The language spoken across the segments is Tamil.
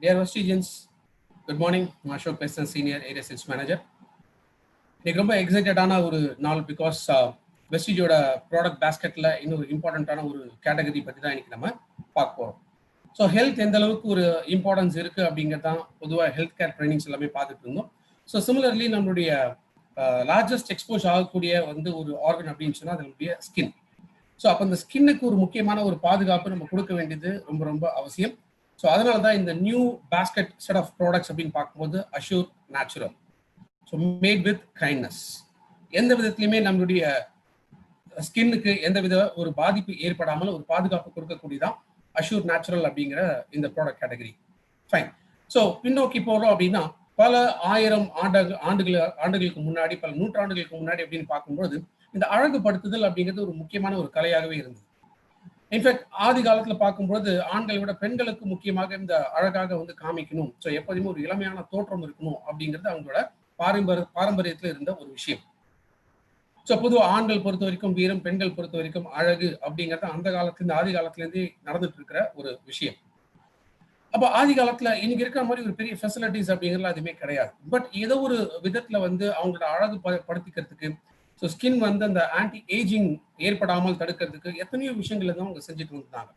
Dear Vestigians, good morning. I'm Ashok Pestan, Senior Area Sales Manager. இன்னைக்கு ரொம்ப எக்ஸைட்டடான ஒரு நாள் பிகாஸ் வெஸ்டிஜோட ப்ராடக்ட் பேஸ்கெட்டில் இன்னொரு இம்பார்ட்டண்ட்டான ஒரு கேட்டகரி பற்றி தான் இன்னைக்கு நம்ம பார்க்க போகிறோம். ஸோ ஹெல்த் எந்த அளவுக்கு ஒரு இம்பார்ட்டன்ஸ் இருக்குது அப்படிங்கிறது தான் பொதுவாக ஹெல்த் கேர் ட்ரைனிங்ஸ் எல்லாமே பார்த்துட்டு இருந்தோம். ஸோ சிமிலர்லி நம்மளுடைய லார்ஜஸ்ட் எக்ஸ்போஸ் ஆகக்கூடிய ஒரு ஆர்கன் அப்படின்னு சொன்னால் அது நம்மளுடைய ஸ்கின். ஸோ அப்போ அந்த ஸ்கின்னுக்கு ஒரு முக்கியமான ஒரு பாதுகாப்பு நம்ம கொடுக்க வேண்டியது ரொம்ப ரொம்ப அவசியம். ஸோ அதனால தான் இந்த new basket set of products அப்படின்னு பார்க்கும்போது Assure Natural, so made with kindness. எந்த விதத்துலையுமே நம்மளுடைய ஸ்கின்னுக்கு எந்த வித ஒரு பாதிப்பு ஏற்படாமல் ஒரு பாதுகாப்பு கொடுக்கக்கூடியதான் அஷ்யூர் நேச்சுரல் அப்படிங்கிற இந்த ப்ராடக்ட் கேட்டகரி. ஃபைன். ஸோ பின்னோக்கி போகிறோம் அப்படின்னா பல ஆயிரம் ஆண்டுகளுக்கு முன்னாடி, பல நூற்றாண்டுகளுக்கு முன்னாடி அப்படின்னு பார்க்கும்போது இந்த அழகுபடுத்துதல் அப்படிங்கிறது ஒரு முக்கியமான ஒரு கலையாகவே இருந்தது. இன்ஃபேக்ட் ஆதி காலத்துல பார்க்கும்போது ஆண்களை விட பெண்களுக்கு முக்கியமாக இந்த அழகாக காமிக்கணும், ஸோ எப்போதுமே ஒரு இளமையான தோற்றம் இருக்கணும் அப்படிங்கிறது அவங்களோட பாரம்பரியத்துல இருந்த ஒரு விஷயம். ஸோ பொதுவாக ஆண்கள் பொறுத்த வரைக்கும் வீரம், பெண்கள் பொறுத்த வரைக்கும் அழகு அப்படிங்கிறது அந்த காலத்துலேருந்து ஆதி காலத்துலேருந்து நடந்துட்டு இருக்கிற ஒரு விஷயம். அப்போ ஆதி காலத்துல இன்னைக்கு இருக்கிற மாதிரி ஒரு பெரிய ஃபெசிலிட்டிஸ் அப்படிங்கிறது அதுவுமே கிடையாது. பட் ஏதோ ஒரு விதத்துல அவங்களோட அழகு படுத்திக்கிறதுக்கு, ஸோ ஸ்கின் அந்த ஆன்டி ஏஜிங் ஏற்படாமல் தடுக்கிறதுக்கு எத்தனையோ விஷயங்கள் தான் அவங்க செஞ்சுட்டு வந்தாங்க.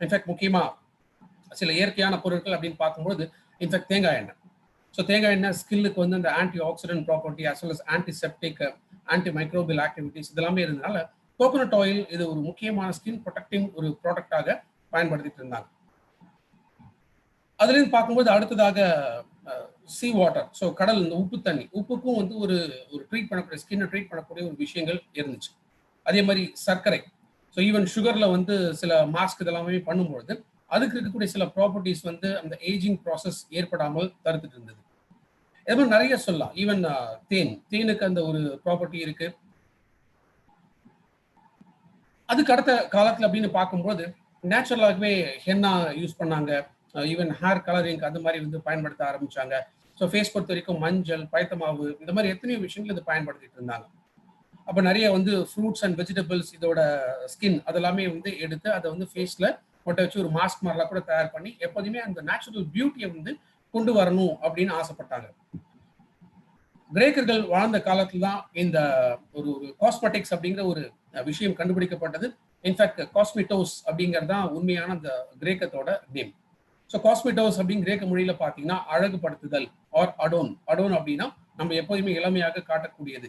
இன்ஃபேக்ட் முக்கியமாக சில இயற்கையான பொருட்கள் அப்படின்னு பார்க்கும்போது இன்ஃபேக்ட் தேங்காய் எண்ணெய். ஸோ தேங்காய் எண்ணெய் ஸ்கின்னுக்கு அந்த antioxidant property as well as antiseptic, antimicrobial activities இதெல்லாமே இருந்தனால கோகோனட் ஆயில் இது ஒரு முக்கியமான ஸ்கின் ப்ரொடெக்டிங் ஒரு ப்ராடக்டாக பயன்படுத்திட்டு இருந்தாங்க. அதுலேருந்து பார்க்கும்போது அடுத்ததாக சீ வாட்டர், ஸோ கடல், இந்த உப்பு தண்ணி, உப்புக்கும் ஒரு ட்ரீட் பண்ணக்கூடிய, ஸ்கின்னை ட்ரீட் பண்ணக்கூடிய ஒரு விஷயங்கள் இருந்துச்சு. அதே மாதிரி சர்க்கரை, ஸோ ஈவன் சுகரில் சில மாஸ்க் இதெல்லாமே பண்ணும்பொழுது அதுக்கு இருக்கக்கூடிய சில ப்ராப்பர்ட்டிஸ் அந்த ஏஜிங் ப்ராசஸ் ஏற்படாமல் தடுத்துட்டு இருந்தது. இது மாதிரி நிறைய சொல்லலாம். ஈவன் தேனுக்கு அந்த ஒரு ப்ராப்பர்ட்டி இருக்கு. அதுக்கு அடுத்த காலத்தில் அப்படின்னு பார்க்கும்போது நேச்சுரலாகவே ஹென்னா யூஸ் பண்ணாங்க. ஈவன் ஹேர் கலரிங் அந்த மாதிரி பயன்படுத்த ஆரம்பிச்சாங்க. ஸோ ஃபேஸ் பொறுத்த வரைக்கும் மஞ்சள், பயத்தமாவு இந்த மாதிரி எத்தனையோ விஷயங்கள் இது பயன்படுத்திட்டு இருந்தாங்க. அப்போ நிறைய ஃப்ரூட்ஸ் அண்ட் வெஜிடபிள்ஸ் இதோட ஸ்கின் அதெல்லாமே எடுத்து அதை ஃபேஸில் ஒட்ட வச்சு ஒரு மாஸ்க் மாதிரிலாம் கூட தயார் பண்ணி எப்போதுமே அந்த நேச்சுரல் பியூட்டியை கொண்டு வரணும் அப்படின்னு ஆசைப்பட்டாங்க. கிரேக்கர்கள் வாழ்ந்த காலத்துல தான் இந்த ஒரு காஸ்மெட்டிக்ஸ் அப்படிங்கிற ஒரு விஷயம் கண்டுபிடிக்கப்பட்டது. இன்ஃபேக்ட் காஸ்மிட்டோஸ் அப்படிங்கிறது தான் உண்மையான அந்த கிரேக்கத்தோட நேம். ஸோ காஸ்மிட்டோஸ் அப்படின்னு கிரேக்க மொழியில பார்த்தீங்கன்னா அழகுபடுத்துதல் ஆர் அடோன். அடோன் அப்படின்னா நம்ம எப்போதுமே இளமையாக காட்டக்கூடியது.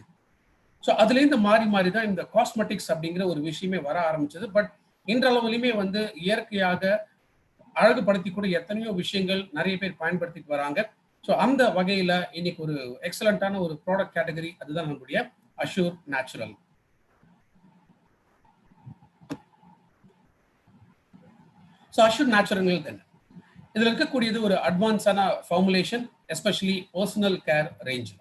ஸோ அதுலேருந்து மாறி மாறி தான் இந்த காஸ்மெட்டிக்ஸ் அப்படிங்கிற ஒரு விஷயமே வர ஆரம்பிச்சது. பட் இன்றளவுலையுமே இயற்கையாக அழகுபடுத்திக்கூடிய எத்தனையோ விஷயங்கள் நிறைய பேர் பயன்படுத்திட்டு வராங்க. ஸோ அந்த வகையில் இன்னைக்கு ஒரு எக்ஸலண்டான ஒரு ப்ராடக்ட் கேட்டகரி அதுதான் நம்மளுடைய assure Natural. So Assure natural என்ன? இதில் இருக்கக்கூடியது ஒரு அட்வான்ஸான ஃபார்முலேஷன், எஸ்பெஷலி பர்சனல் கேர் ரேஞ்சில்.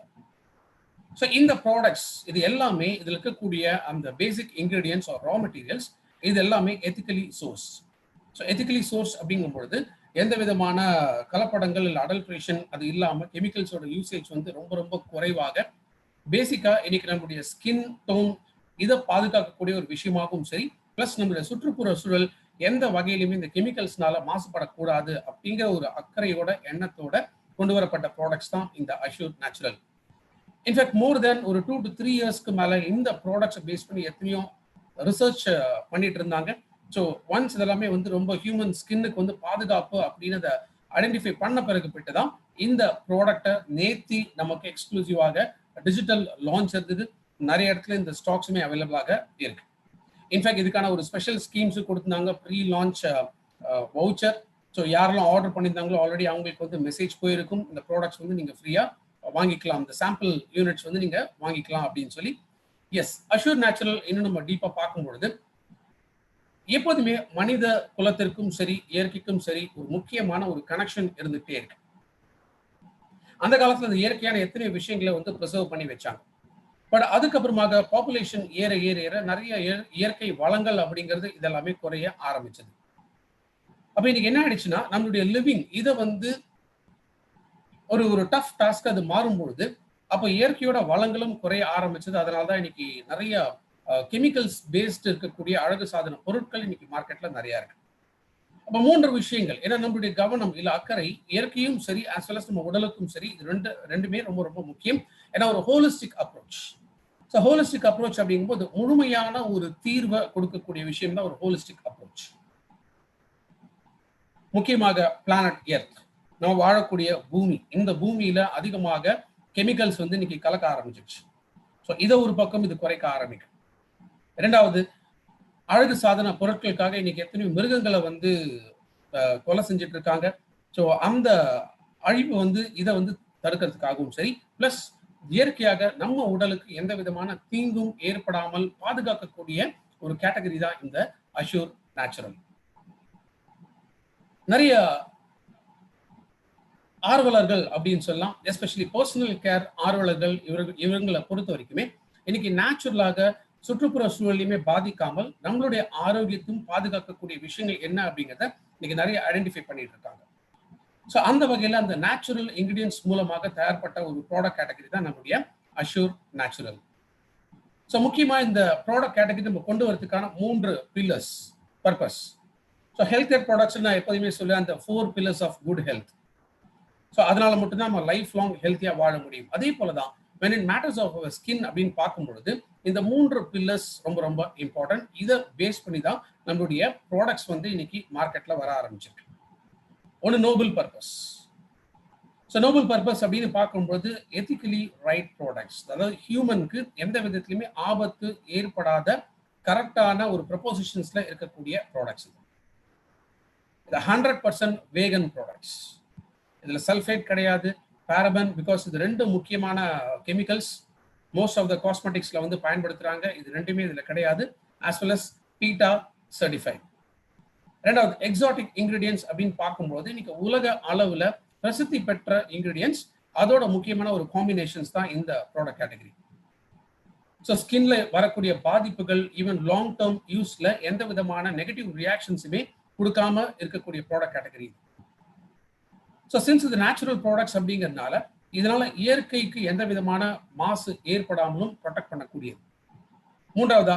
ஸோ இந்த ப்ராடக்ட்ஸ் இது எல்லாமே இதில் இருக்கக்கூடிய அந்த பேசிக் இன்கிரீடியன்ஸ் ஆர் ரா மெட்டீரியல்ஸ் இது எல்லாமே ethically source. So ethically source அப்படிங்கும் பொழுது எந்த விதமான கலப்படங்கள் இல்லை அடல்ட்ரேஷன் அது இல்லாமல் கெமிக்கல்ஸோட யூசேஜ் ரொம்ப ரொம்ப குறைவாக பேசிக்காக இன்னைக்கு நம்மளுடைய ஸ்கின் டோன் இதை பாதுகாக்கக்கூடிய ஒரு விஷயமாகவும் சரி, பிளஸ் நம்மளுடைய சுற்றுப்புற சூழல் எந்த வகையிலுமே இந்த கெமிக்கல்ஸ்னால மாசுபடக்கூடாது அப்படிங்கிற ஒரு அக்கறையோட எண்ணத்தோட கொண்டு வரப்பட்ட ப்ராடக்ட்ஸ் தான் இந்த அஷ்யூர் நேச்சுரல். இன்ஃபேக்ட் மோர் தென் ஒரு 2 to 3 இயர்ஸ்க்கு மேலே இந்த ப்ராடக்ட்ஸை பேஸ் பண்ணி எத்தனையோ ரிசர்ச் பண்ணிட்டு இருந்தாங்க. ஸோ ஒன்ஸ் இதெல்லாமே ரொம்ப ஹியூமன் ஸ்கின்னுக்கு பாதுகாப்பு அப்படின்னு ஐடென்டிஃபை பண்ண பிறகு போயிட்டு தான் இந்த ப்ராடக்டை நேத்தி நமக்கு எக்ஸ்க்ளூசிவாக டிஜிட்டல் லான்ச் இருந்தது. நிறைய இடத்துல இந்த ஸ்டாக்ஸுமே அவைலபிளாக இருக்கு. இன்ஃபேக்ட் இதுக்கான ஒரு ஸ்பெஷல் ஸ்கீம்ஸும் கொடுத்துருந்தாங்க, ப்ரீ லான்ச் வவுச்சர். ஸோ யாரெல்லாம் ஆர்டர் பண்ணியிருந்தாங்களோ ஆல்ரெடி அவங்களுக்கு மெசேஜ் போயிருக்கும், இந்த ப்ராடக்ட்ஸ் நீங்கள் ஃப்ரீயாக வாங்கிக்கலாம், இந்த சாம்பிள் யூனிட்ஸ் நீங்கள் வாங்கிக்கலாம் அப்படின்னு சொல்லி. எஸ், அஷ்யூர் நேச்சுரல் இன்னும் நம்ம டீப்பாக பார்க்கும்பொழுது எப்போதுமே மனித குலத்திற்கும் சரி இயற்கைக்கும் சரி ஒரு முக்கியமான ஒரு கனெக்ஷன் இருந்துகிட்டே இருக்கு. அந்த காலத்துல இந்த இயற்கையான எத்தனை விஷயங்களை ப்ரிசர்வ் பண்ணி வச்சாங்க. பட் அதுக்கப்புறமாக பாப்புலேஷன் ஏற ஏற ஏற நிறைய இயற்கை வளங்கள் அப்படிங்கிறது இதெல்லாமே குறைய ஆரம்பிச்சது. அப்ப இன்னைக்கு என்ன ஆயிடுச்சுன்னா நம்மளுடைய லிவிங் இதை ஒரு டஃப் டாஸ்க் அது மாறும்பொழுது அப்போ இயற்கையோட வளங்களும் குறைய ஆரம்பிச்சது. அதனாலதான் இன்னைக்கு நிறைய கெமிக்கல்ஸ் பேஸ்ட் இருக்கக்கூடிய அழகு சாதன பொருட்கள் இன்னைக்கு மார்க்கெட்ல நிறைய இருக்கு. அப்ப 3 விஷயங்கள். ஏன்னா நம்மளுடைய கவனம் இல்ல அக்கறை இயற்கையும் சரி as well as நம்ம உடலுக்கும் சரி இது ரெண்டுமே ரொம்ப ரொம்ப முக்கியம். ஏன்னா ஒரு holistic approach. So holistic approach அப்படிங்கும்போது முழுமையான ஒரு தீர்வை கொடுக்கக்கூடிய விஷயம் தான் ஒரு ஹோலிஸ்டிக் அப்ரோச். முக்கியமாக பிளானட் எர்த், நம்ம வாழக்கூடிய பூமி, இந்த பூமியில அதிகமாக கெமிக்கல்ஸ் வந்து இன்னைக்கு கலக்க ஆரம்பிச்சிருச்சு. ஸோ இதை ஒரு பக்கம் இது குறைக்க ஆரம்பிக்கும். இரண்டாவது, அழகு சாதன பொருட்களுக்காக இன்னைக்கு எத்தனையோ மிருகங்களை வந்து கொலை செஞ்சுட்டு இருக்காங்க. ஸோ அந்த அழிவு வந்து இதை வந்து தடுக்கிறதுக்காகவும் சரி, பிளஸ் இயற்கையாக நம்ம உடலுக்கு எந்த விதமான தீங்கும் ஏற்படாமல் பாதுகாக்கக்கூடிய ஒரு கேட்டகரி தான் இந்த அஷூர் நேச்சுரல். நிறைய ஆர்வலர்கள் அப்படின்னு சொல்லலாம், எஸ்பெஷலி பர்சனல் கேர் ஆர்வலர்கள் இவங்களை பொறுத்த வரைக்குமே இன்னைக்கு நேச்சுரலாக சுற்றுப்புற சூழலையுமே பாதிக்காமல் நம்மளுடைய ஆரோக்கியத்தையும் பாதுகாக்கக்கூடிய விஷயங்கள் என்ன அப்படிங்கிறத இன்னைக்கு நிறைய ஐடென்டிஃபை பண்ணிட்டு இருக்காங்க. ஸோ அந்த வகையில் அந்த நேச்சுரல் இன்கிரீடியன்ஸ் மூலமாக தயார்பட்ட ஒரு ப்ராடக்ட் கேட்டகரி தான் நம்முடைய அஷூர் நேச்சுரல். ஸோ முக்கியமாக இந்த ப்ராடக்ட் கேட்டகரி நம்ம கொண்டு வரதுக்கான 3 pillars purpose. So health care products நான் எப்போதுமே சொல்லுவேன் அந்த 4 pillars of good health. So அதனால மட்டும்தான் நம்ம லைஃப் லாங் ஹெல்த்தியாக வாழ முடியும். அதே போல தான் when it matters of our skin அப்படின்னு பார்க்கும் பொழுது இந்த 3 பில்லர்ஸ் ரொம்ப ரொம்ப இம்பார்ட்டன்ட். இதை பேஸ் பண்ணி தான் நம்மளுடைய ப்ராடக்ட்ஸ் வந்து இன்னைக்கு மார்க்கெட்ல வர ஆரம்பிச்சிருக்கு. ஒன்று Nobel purpose. So Nobel purpose அப்படின்னு பார்க்கும்போது எத்திக்கலி ரைட் ப்ராடக்ட்ஸ், அதாவது ஹியூமனுக்கு எந்த விதத்திலுமே ஆபத்து ஏற்படாத கரெக்டான ஒரு ப்ரொபோசிஷன்ஸ்ல இருக்கக்கூடிய ப்ராடக்ட்ஸ். இது 100% வேகன் ப்ராடக்ட்ஸ். இதுல சல்ஃபேட் கிடையாது, பாரபன், பிகாஸ் இது 2 முக்கியமான கெமிக்கல்ஸ் மோஸ்ட் ஆஃப் த காஸ்மெட்டிக்ஸ்ல வந்து பயன்படுத்துறாங்க. இது ரெண்டுமே இதுல கிடையாது. as well as beta certified. ரெண்டாவது எக்ஸாட்டிக் இன்கிரீடியன்ஸ் அப்படின்னு பார்க்கும்போது இன்னைக்கு உலக அளவுல பிரசித்தி பெற்ற இன்கிரீடியன்ஸ், அதோட முக்கியமான ஒரு காம்பினேஷன்ஸ் தான் இந்த ப்ராடக்ட் கேட்டகரி. ஸோ ஸ்கின்ல வரக்கூடிய பாதிப்புகள் ஈவன் லாங் டேர்ம் யூஸ்ல எந்த விதமான நெகட்டிவ் ரியாக்ஷன்ஸுமே கொடுக்காம இருக்கக்கூடிய ப்ராடக்ட் கேட்டகரி. ஸோ சின்ஸ் இது நேச்சுரல் ப்ராடக்ட்ஸ் அப்படிங்கிறதுனால இதனால இயற்கைக்கு எந்த விதமான மாசு ஏற்படாமலும் ப்ரொடெக்ட் பண்ணக்கூடியது. மூன்றாவதா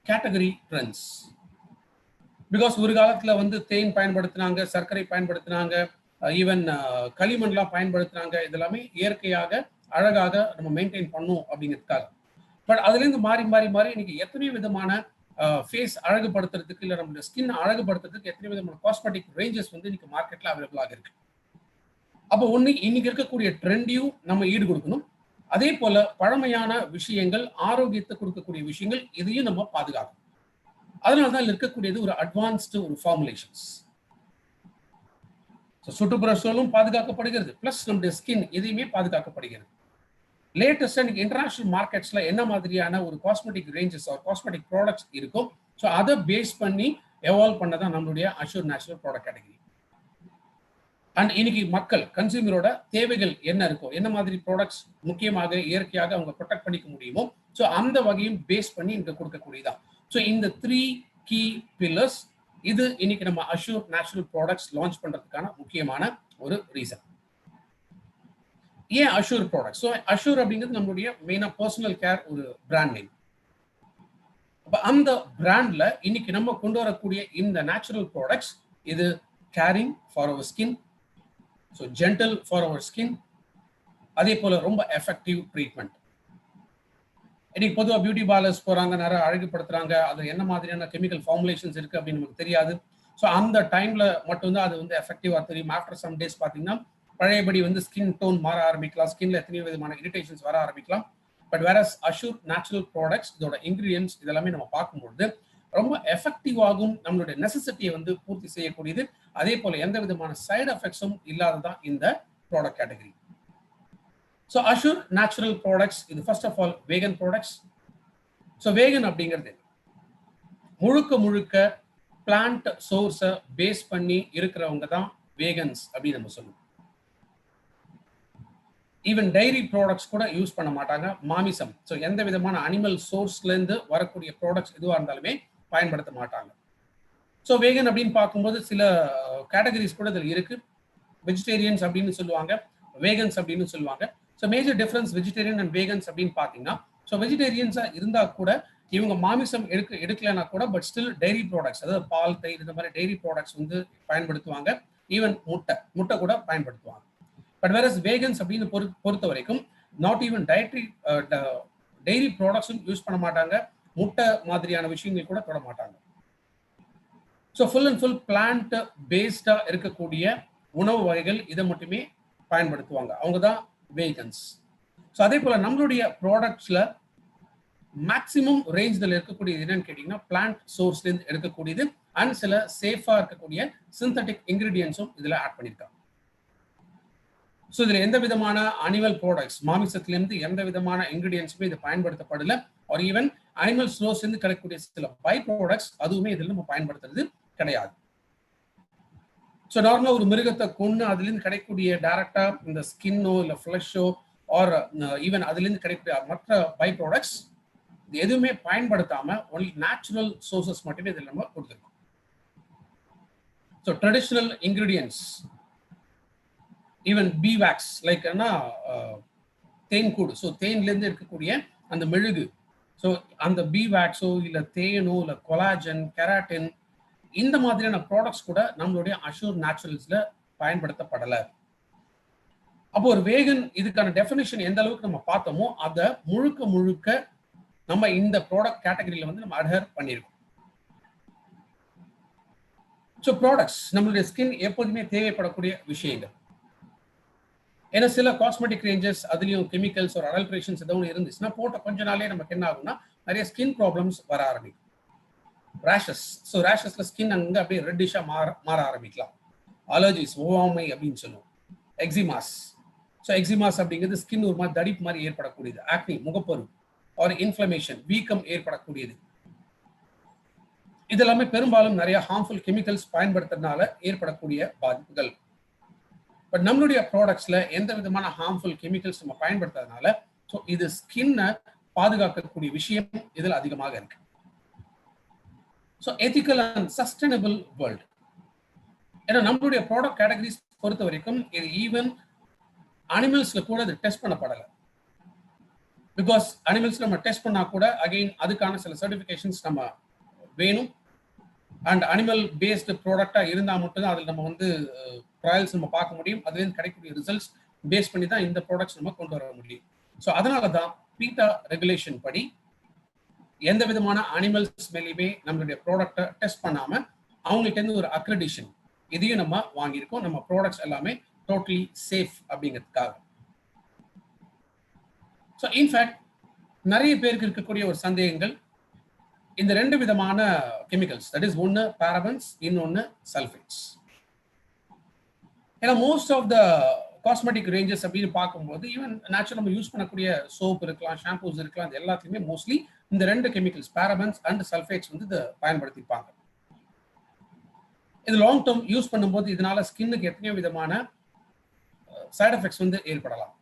கேட்டகரி ட்ரெண்ட்ஸ். பிகாஸ் ஒரு காலத்துல வந்து தேன் பயன்படுத்தினாங்க, சர்க்கரை பயன்படுத்தினாங்க, ஈவன் களிமண்லாம் பயன்படுத்தினாங்க. இதெல்லாமே இயற்கையாக அழகாக நம்ம மெயின்டைன் பண்ணும் அப்படிங்கிறதுக்காக. பட் அதுலேருந்து மாறி மாறி மாறி இன்னைக்கு எத்தனையோ விதமான ஃபேஸ் அழகுபடுத்துறதுக்கு இல்லை நம்மளுடைய ஸ்கின் அழகுபடுத்துறதுக்கு எத்தனையோ விதமான காஸ்மெட்டிக் ரேஞ்சஸ் வந்து இன்னைக்கு மார்க்கெட்ல அவைலபிளாக இருக்கு. அப்போ ஒன்று இன்னைக்கு இருக்கக்கூடிய ட்ரெண்டையும் நம்ம ஈடு கொடுக்கணும், அதே போல பழமையான விஷயங்கள் ஆரோக்கியத்தை கொடுக்கக்கூடிய விஷயங்கள் இதையும் நம்ம பாதுகாக்கணும். அதனால தான் இருக்கக்கூடியது ஒரு அட்வான்ஸ்டு ஒரு ஃபார்முலேஷன்ஸ். சுற்றுப்புற சூழலும் பாதுகாக்கப்படுகிறது, பிளஸ் நம்முடைய ஸ்கின் இதையுமே பாதுகாக்கப்படுகிறது. லேட்டஸ்டா இன்னைக்கு இன்டர்நேஷனல் மார்க்கெட்ஸ்ல என்ன மாதிரியான ஒரு cosmetic ranges or cosmetic products இருக்கும், ஸோ அதை பேஸ் பண்ணி எவால்வ் பண்ணதான் நம்மளுடைய Assure Natural product category. And இன்னைக்கு மக்கள் கன்சியூமரோட தேவைகள் என்ன இருக்கோ, என்ன மாதிரி ப்ராடக்ட்ஸ் முக்கியமாக இயற்கையாக அவங்க ப்ரொடெக்ட் பண்ணிக்க முடியுமோ, ஸோ அந்த வகையும் பேஸ் பண்ணி இங்க கொடுக்கக்கூடியதான். ஸோ இந்த 3 கீ பில்லர்ஸ் இது இன்னைக்கு நம்ம அஷூர் நேச்சுரல் ப்ராடக்ட்ஸ் லான்ச் பண்றதுக்கான முக்கியமான ஒரு ரீசன். ஏன் அஷூர் ப்ராடக்ட்? ஸோ அஷூர் அப்படிங்கிறது நம்மளுடைய மெயினா பர்சனல் கேர் ஒரு பிராண்ட் நேம். அப்ப அந்த பிராண்ட்ல இன்னைக்கு நம்ம கொண்டு வரக்கூடிய இந்த நேச்சுரல் ப்ராடக்ட்ஸ் இது caring for our skin, so gentle for our skin, அதே போல ரொம்ப எஃபெக்டிவ் ட்ரீட்மெண்ட். இன்னைக்கு பொதுவாக பியூட்டி பார்லர்ஸ் போறாங்க, நிறைய அழகுபடுத்துறாங்க, அது என்ன மாதிரியான கெமிக்கல் ஃபார்முலேஷன்ஸ் இருக்கு அப்படின்னு நமக்கு தெரியாது. ஸோ அந்த டைம்ல மட்டும்தான் அது வந்து எஃபெக்டிவா தெரியும். ஆஃப்டர் சம் டேஸ் பார்த்தீங்கன்னா பழையபடி வந்து ஸ்கின் டோன் மாற ஆரம்பிக்கலாம், ஸ்கின்ல எத்தனையோ விதமான இரிட்டேஷன்ஸ் வர ஆரம்பிக்கலாம். But whereas Azure natural products இதோட இன்கிரீடியன்ஸ் இதெல்லாமே நம்ம பார்க்கும்பொழுது ரொம்ப எஃபெக்டிவாகவும் நம்மளுடைய நெசசிட்டியை வந்து பூர்த்தி செய்யக்கூடியது, அதே போல எந்த விதமான சைடு எஃபெக்ட்ஸும் இல்லாததான் இந்த product category. So Assure natural products இது first of all vegan products. So vegan அப்படிங்கிறது முழுக்க முழுக்க பிளான்ட் சோர்ஸை பேஸ் பண்ணி இருக்கிறவங்க தான் வேகன்ஸ் அப்படின்னு நம்ம சொல்லுவோம். ஈவன் டைரி ப்ராடக்ட்ஸ் கூட யூஸ் பண்ண மாட்டாங்க, மாமிசம், ஸோ எந்த விதமான அனிமல் சோர்ஸ்லேருந்து வரக்கூடிய ப்ராடக்ட்ஸ் எதுவாக இருந்தாலுமே பயன்படுத்த மாட்டாங்க. ஸோ வேகன் அப்படின்னு பார்க்கும்போது சில கேட்டகரிஸ் கூட இதில் இருக்கு. வெஜிடேரியன்ஸ் அப்படின்னு சொல்லுவாங்க, வேகன்ஸ் அப்படின்னு சொல்லுவாங்க. So major difference vegetarian and vegans அப்படின்னு பார்த்தீங்கன்னா, ஸோ வெஜிடேரியன்ஸாக இருந்தால் கூட இவங்க மாமிசம் எடுக்கலைன்னா கூட பட் ஸ்டில் டைரி ப்ராடக்ட்ஸ், அதாவது பால், தயிர் இந்த மாதிரி டைரி ப்ராடக்ட்ஸ் வந்து பயன்படுத்துவாங்க. ஈவன் முட்டை கூட பயன்படுத்துவாங்க. பட் வேறஸ் வேகன்ஸ் அப்படின்னு பொறுத்த வரைக்கும் நாட் ஈவன் டைரி ப்ராடக்ட்ஸும் யூஸ் பண்ண மாட்டாங்க. முட்டை மாதிரியான விஷயங்கள் கூட தொட மாட்டாங்க. So full and full plant பேஸ்டா இருக்கக்கூடிய உணவு வகைகள் இதை மட்டுமே பயன்படுத்துவாங்க. அவங்க தான் வேகன்ஸ். ஸோ அதே போல நம்மளுடைய ப்ராடக்ட்ஸ்ல மேக்சிமம் ரேஞ்சில் இருக்கக்கூடியது என்னன்னு கேட்டீங்கன்னா பிளான்ட் சோர்ஸ்லேருந்து எடுக்கக்கூடியது அண்ட் சில சேஃபா இருக்கக்கூடிய சிந்தட்டிக் இன்கிரீடியன்ஸும் இதுல ஆட் பண்ணியிருக்காங்க. ஸோ இதுல எந்த விதமான அனிமல் ப்ராடக்ட்ஸ், மாமிசத்திலிருந்து எந்த விதமான இன்கிரீடியன்ஸுமே இது பயன்படுத்தப்படல. ஆர் ஈவன் அனிமல் சோர்ஸ்லேருந்து கிடைக்கக்கூடிய சில பை ப்ராடக்ட்ஸ் அதுவுமே இதில் நம்ம பயன்படுத்துறது கிடையாது. ஸோ நார்மலாக ஒரு மிருகத்தை கொண்டு அதுலேருந்து கிடைக்கக்கூடிய டைரக்டா இந்த ஸ்கின்னோ இல்லை ஃப்ளஷோ ஆர் ஈவன் அதுலேருந்து கிடைக்கக்கூடிய மற்ற பை ப்ராடக்ட்ஸ் இது எதுவுமே பயன்படுத்தாம ஒன்லி நேச்சுரல் சோர்சஸ் மட்டுமே இதில் நம்ம கொடுத்துருக்கோம். ஸோ ட்ரெடிஷ்னல் இன்கிரீடியன்ஸ், ஈவன் பீ வேக்ஸ் லைக் தேன் கூடு, ஸோ தேன்லேருந்து இருக்கக்கூடிய அந்த மெழுகு, ஸோ அந்த பீ வேக்ஸோ இல்லை தேனோ இல்லை கொலாஜன், கெராட்டின் இந்த மாதிரியான ப்ராடக்ட்ஸ் கூட நம்மளுடைய அஷூர் நேச்சுரல்ஸ்ல பயன்படுத்தப்படலை. அப்போ ஒரு வேகன் இதுக்கான டெஃபினிஷன் எந்த அளவுக்கு நம்ம பார்த்தோமோ அதை முழுக்க நம்ம இந்த ப்ராடக்ட் கேட்டகரியில வந்து நம்ம அட்ஹர் பண்ணியிருக்கோம். ஸோ ப்ராடக்ட்ஸ் நம்மளுடைய ஸ்கின் எப்போதுமே தேவைப்படக்கூடிய விஷயங்கள். ஏன்னா சில காஸ்மெட்டிக் ரேஞ்சஸ் அதுலயும் கெமிக்கல்ஸ் ஒரு அடல்ட்ரேஷன்ஸ் எதுவும் இருந்துச்சுன்னா போட்ட கொஞ்ச நாளே நமக்கு என்ன ஆகும்னா நிறைய ஸ்கின் ப்ராப்ளம்ஸ் வர ஆரம்பிக்கும். ரேஷஸ், ஸோ ரேஷஸ்ல ஸ்கின் அங்கே அப்படியே ரெட்டிஷா மாற ஆரம்பிக்கலாம். அலர்ஜிஸ், ஓவாமை அப்படின்னு சொல்லுவோம். எக்ஸிமாஸ், ஸோ எக்ஸிமாஸ் அப்படிங்கிறது ஸ்கின் ஒரு மாதிரி தடிப்பு மாதிரி ஏற்படக்கூடியது. ஆக்னி, முகப்பரு ஆர் இன்ஃப்ளமேஷன், வீக்கம் ஏற்படக்கூடியது. இதெல்லாமே பெரும்பாலும் நிறைய ஹார்ம்ஃபுல் கெமிக்கல்ஸ் பயன்படுத்துறதுனால ஏற்படக்கூடிய பாதிப்புகள். பட் நம்மளுடைய ப்ராடக்ட்ஸ்ல எந்த விதமான ஹார்ம்ஃபுல் கெமிக்கல்ஸ் நம்ம பயன்படுத்துறதுனால ஸோ இது ஸ்கின்னை பாதுகாக்கக்கூடிய விஷயம் இதில் அதிகமாக இருக்கு. So ethical and sustainable world, ஏன்னா நம்மளுடைய ப்ராடக்ட் கேட்டகரிஸ் பொறுத்த வரைக்கும் இது ஈவன் அனிமல்ஸ்ல கூட இது டெஸ்ட் பண்ணப்படலை. பிகாஸ் அனிமல்ஸ் நம்ம டெஸ்ட் பண்ணா கூட அகெயின் அதுக்கான சில சர்டிஃபிகேஷன்ஸ் நம்ம வேணும். அண்ட் அனிமல் பேஸ்டு ப்ராடக்டா இருந்தால் மட்டும்தான் அதில் நம்ம வந்து ட்ரையல்ஸ் நம்ம பார்க்க முடியும். அதுலேருந்து கிடைக்கக்கூடிய ரிசல்ட்ஸ் பேஸ் பண்ணி தான் இந்த ப்ராடக்ட்ஸ் நம்ம கொண்டு வர முடியும். ஸோ அதனால தான் பீட்டா ரெகுலேஷன் படி எந்த விதமான அனிமல்ஸ் மேலேயுமே நம்மளுடைய ப்ராடக்டை டெஸ்ட் பண்ணாம அவங்கள்ட்ட இருந்து ஒரு அக்ரெடிஷன் இதையும் நம்ம வாங்கியிருக்கோம். நம்ம ப்ராடக்ட்ஸ் எல்லாமே டோட்டலி சேஃப் அப்படிங்கிறதுக்காக. ஸோ இன்ஃபேக்ட் நிறைய பேருக்கு இருக்கக்கூடிய ஒரு சந்தேகங்கள் இந்த ரெண்டு விதமான கெமிக்கல்ஸ், தட் இஸ் ஒன்று பாரபன்ஸ், இன்னொன்று சல்ஃபேட்ஸ். ஏன்னா most of the cosmetic ranges அப்படின்னு பார்க்கும்போது ஈவன் நேச்சுரல் நம்ம யூஸ் பண்ணக்கூடிய சோப் இருக்கலாம், ஷாம்பூஸ் இருக்கலாம், அது எல்லாத்துலேயுமே மோஸ்ட்லி இந்த ரெண்டு கெமிக்கல்ஸ் பாரபன்ஸ் அண்ட் சல்ஃபேட்ஸ் வந்து இதை பயன்படுத்திப்பாங்க. இது லாங் டேர்ம் யூஸ் பண்ணும்போது இதனால ஸ்கின்னுக்கு எத்தனையோ விதமான சைட் எஃபெக்ட்ஸ் வந்து ஏற்படலாம்.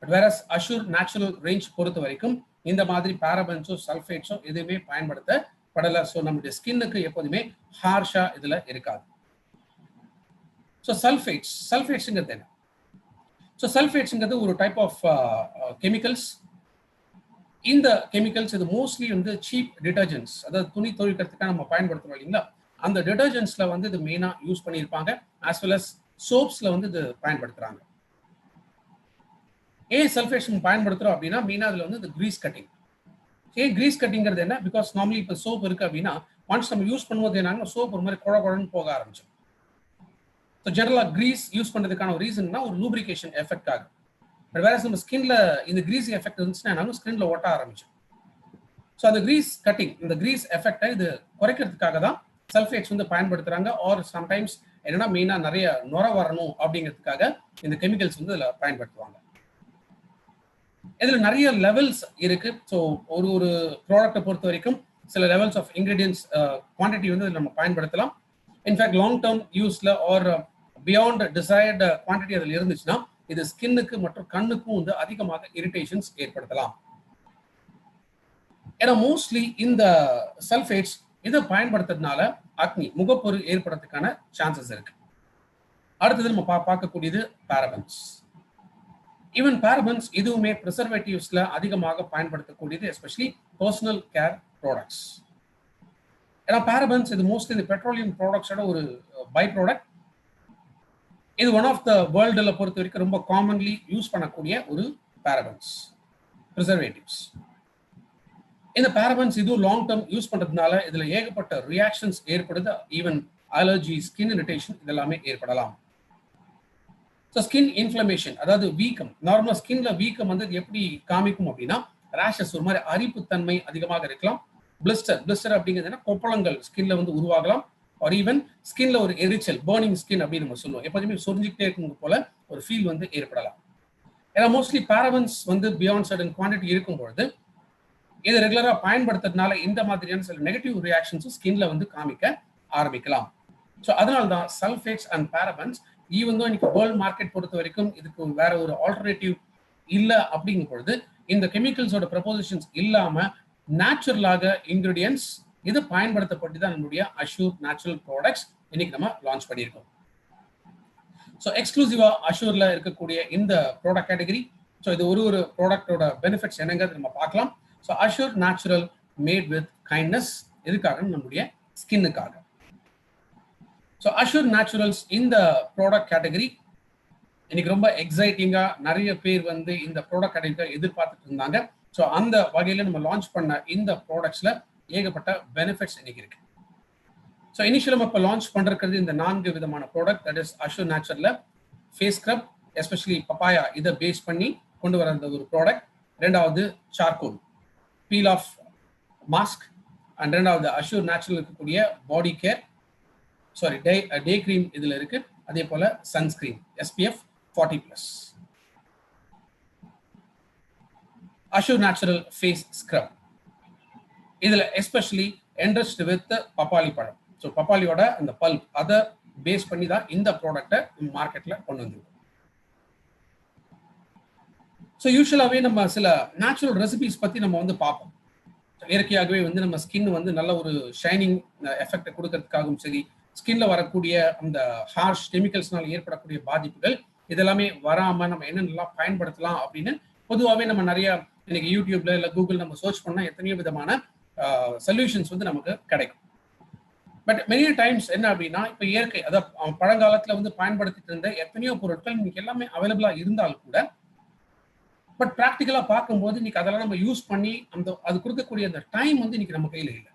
பட் வேற அஷூர் நேச்சுரல் ரேஞ்ச் பொறுத்த வரைக்கும் இந்த மாதிரி பாரபன்ஸோ சல்ஃபேட்ஸோ எதுவுமே பயன்படுத்தப்படலை. ஸோ நம்மளுடைய ஸ்கின்னுக்கு எப்போதுமே ஹார்ஷா இதுல இருக்காது. ஸோ சல்ஃபேட்ஸ்ங்கிறது என்ன? ஸோ சல்ஃபேட்ஸ்ங்கிறது ஒரு டைப் ஆஃப் கெமிக்கல்ஸ். இந்த கெமிக்கல்ஸ் இது மோஸ்ட்லி வந்து சீப் டிட்டர்ஜென்ட்ஸ், அதாவது துணி துவைக்கிறதுக்காக நம்ம பயன்படுத்துறோம் இல்லைங்களா, அந்த டிட்டர்ஜென்ட்ஸ்ல வந்து இது மெயினா யூஸ் பண்ணியிருப்பாங்க. ஆஸ் வெல் அஸ் சோப்ஸ்ல வந்து இது பயன்படுத்துறாங்க. ஏன் சல்ஃபேட்ஸ் பயன்படுத்துறோம் அப்படின்னா மெயினா அதுல வந்து இந்த கிரீஸ் கட்டிங். ஏன் கிரீஸ் கட்டிங்கிறது என்ன? பிகாஸ் நார்மலி இப்போ சோப் இருக்கு அப்படின்னா ஒன்ஸ் நம்ம யூஸ் பண்ணும்போது என்ன சோப் ஒரு மாதிரி குழன்னு போக ஆரம்பிச்சோம். ஸோ ஜெனரலாக கிரீஸ் யூஸ் பண்ணுறதுக்கான ஒரு ரீசன்னா ஒரு லூப்ரிகேஷன் எஃபெக்ட் ஆகும். பட் வேற நம்ம ஸ்கின்ல இந்த கிரீஸ் எஃபெக்ட் இருந்துச்சுன்னா ஸ்கின்ல ஒட்ட ஆரம்பிச்சோம். ஸோ அந்த கிரீஸ் கட்டிங், இந்த கிரீஸ் எஃபெக்டை இது குறைக்கிறதுக்காக தான் சல்ஃபேட்ஸ் வந்து பயன்படுத்துறாங்க. ஆர் சம்டைம்ஸ் என்னன்னா மெயினா நிறைய நுர வரணும் அப்படிங்கிறதுக்காக இந்த கெமிக்கல்ஸ் வந்து இதில் பயன்படுத்துவாங்க. இதுல நிறைய லெவல்ஸ் இருக்கு. ஸோ ஒரு ப்ராடக்டை பொறுத்த வரைக்கும் சில லெவல்ஸ் ஆஃப் இன்கிரீடியன்ஸ் குவான்டிட்டி வந்து நம்ம பயன்படுத்தலாம். இன்ஃபேக்ட் லாங் டேர்ம் யூஸ்ல ஆர் பியாண்ட் டிசைர்டு குவான்டிட்டி அதில் இருந்துச்சுன்னா இது ஸ்கின்னுக்கு மற்றும் கண்ணுக்கும் வந்து அதிகமாக இரிட்டேஷன்ஸ் ஏற்படுத்தலாம். ஏன்னா மோஸ்ட்லி இந்த சல்ஃபேட்ஸ் இதை பயன்படுத்துறதுனால அக்னி, முகப்பொரு ஏற்படுறதுக்கான சான்சஸ் இருக்கு. அடுத்தது நம்ம பார்க்கக்கூடியது பாரபன்ஸ். ஈவன் பாரபன்ஸ் இதுவுமே ப்ரிசர்வேட்டிவ்ஸ்ல அதிகமாக பயன்படுத்தக்கூடியது, எஸ்பெஷலி பர்சனல் கேர் ப்ராடக்ட்ஸ். ஏன்னா பேரபன்ஸ் இது மோஸ்ட்லி இந்த பெட்ரோலியம் ப்ராடக்ட்ஸோட ஒரு பை ப்ராடக்ட். இது ஒன் ஆஃப் த வேர்ல்டில் பொறுத்த வரைக்கும் ரொம்ப காமன்லி யூஸ் பண்ணக்கூடிய ஒரு பேரபன்ஸ் ப்ரிசர்வேட்டிவ்ஸ். இந்த பேரபன்ஸ் இதுவும் லாங் டேர்ம் யூஸ் பண்றதுனால இதுல ஏகப்பட்ட ரியாக்ஷன்ஸ் ஏற்படுது. ஈவன் அலர்ஜி, ஸ்கின் இரிட்டேஷன் இதெல்லாமே ஏற்படலாம். ஸோ ஸ்கின் இன்ஃப்ளமேஷன், அதாவது வீக்கம், நார்மலா ஸ்கின்ல வீக்கம் வந்து எப்படி காமிக்கும் அப்படின்னா ரேஷஸ், ஒரு மாதிரி அரிப்புத்தன்மை அதிகமாக இருக்கலாம். பிளிஸ்டர் அப்படிங்கிறதுனா கொப்பளங்கள் ஸ்கின்ல வந்து உருவாகலாம். ஒரு ஈவன் ஸ்கின்ல ஒரு எரிச்சல், பர்னிங் ஸ்கின் அப்படின்னு நம்ம சொல்லுவோம். எப்போதுமே சொரிஞ்சுக்கிட்டே இருக்கும் போல ஒரு ஃபீல் வந்து ஏற்படலாம். ஏன்னா மோஸ்ட்லி பேரபன்ஸ் வந்து பியாண்ட் சர்டன் குவான்டிட்டி இருக்கும்பொழுது இதை ரெகுலரா பயன்படுத்துறதுனால இந்த மாதிரியான சில நெகட்டிவ் ரியாக்ஷன்ஸும் ஸ்கின்ல வந்து காமிக்க ஆரம்பிக்கலாம். ஸோ அதனால தான் சல்ஃபேட்ஸ் அண்ட் பேரபன்ஸ் ஈவன் தான் இன்னைக்கு வேர்ல்ட் மார்க்கெட் பொறுத்த வரைக்கும் இதுக்கு வேற ஒரு ஆல்டர்னேட்டிவ் இல்லை அப்படிங்கும் பொழுது இந்த கெமிக்கல்ஸோட ப்ரொபோசிஷன்ஸ் இல்லாம நேச்சுரலாக இன்கிரீடியன்ஸ் இது பயன்படுத்தப்பட்டு தான் நம்மளுடைய அஷூர் நேச்சுரல் ப்ராடக்ட்ஸ் இன்னைக்கு நம்ம லான்ச் பண்ணியிருக்கோம். ஸோ எக்ஸ்க்ளூசிவா அஷூர்ல இருக்கக்கூடிய இந்த ப்ராடக்ட் கேட்டகரி, ஸோ இது ஒரு ப்ராடக்டோட பெனிஃபிட்ஸ் என்னங்கிறது நம்ம பார்க்கலாம். So Assure natural mat with kindness, எதுக்காக நம்மளுடைய ஸ்கின்னுக்காக. ஸோ அஷூர் நேச்சுரல்ஸ் இந்த ப்ராடக்ட் கேட்டகரி இன்னைக்கு ரொம்ப எக்ஸைட்டிங்கா நிறைய பேர் வந்து இந்த ப்ராடக்ட் கேட்டகரி எதிர்பார்த்துட்டு இருந்தாங்க. ஸோ அந்த வகையில நம்ம லான்ச் பண்ண இந்த ப்ராடக்ட்ஸ்ல ஏகப்பட்ட பெனிஃபிட்ஸ் இன்னைக்கு இருக்கு. ஸோ இனிஷியல் இப்போ லான்ச் பண்றது இந்த 4 விதமான ப்ராடக்ட், தட் இஸ் அஷூர் நேச்சுரல்ல ஃபேஸ் ஸ்க்ரப், எஸ்பெஷலி பப்பாயா இதை பேஸ் பண்ணி கொண்டு வர ஒரு ப்ராடக்ட். ரெண்டாவது charcoal peel off mask, and ரெண்டாவது அஷூர் நேச்சுரல் இருக்கக்கூடிய body care, sorry day cream இதுல இருக்கு. அதே போல sunscreen SPF 40+. Assure natural face scrub இதுல எஸ்பெஷலி என்ரிச்ட் வித் பப்பாளி பழம். ஸோ பப்பாளியோட அந்த பல்ப் அதை பேஸ் பண்ணி தான் இந்த ப்ராடக்டை மார்க்கெட்ல கொண்டு வந்திருக்கோம். ஸோ யூஸ்வலாகவே நம்ம சில நேச்சுரல் ரெசிபிஸ் பத்தி நம்ம வந்து பார்ப்போம். இயற்கையாகவே வந்து நம்ம ஸ்கின் வந்து நல்ல ஒரு ஷைனிங் எஃபெக்ட் கொடுக்கறதுக்காகவும் சரி, ஸ்கின்ல வரக்கூடிய அந்த ஹார்ஷ் கெமிக்கல்ஸ்னால ஏற்படக்கூடிய பாதிப்புகள் இதெல்லாமே வராம நம்ம என்னென்னலாம் பயன்படுத்தலாம் அப்படின்னு பொதுவாகவே நம்ம நிறைய இன்னைக்கு யூடியூப்ல இல்லை கூகுள் நம்ம சர்ச் பண்ணா எத்தனையோ விதமான சொல்யூஷன்ஸ் வந்து நமக்கு கிடைக்கும். பட் மெனி டைம்ஸ் என்ன அப்படின்னா இப்போ இயற்கை அதாவது பழங்காலத்துல வந்து பயன்படுத்திட்டு இருந்த எத்தனையோ பொருட்கள் இன்னைக்கு எல்லாமே அவைலபிளா இருந்தாலும் கூட பட் ப்ராக்டிக்கலா பார்க்கும்போது இன்னைக்கு அதெல்லாம் நம்ம யூஸ் பண்ணி அது கொடுக்கக்கூடிய அந்த டைம் வந்து இன்னைக்கு நம்ம கையில இல்லை.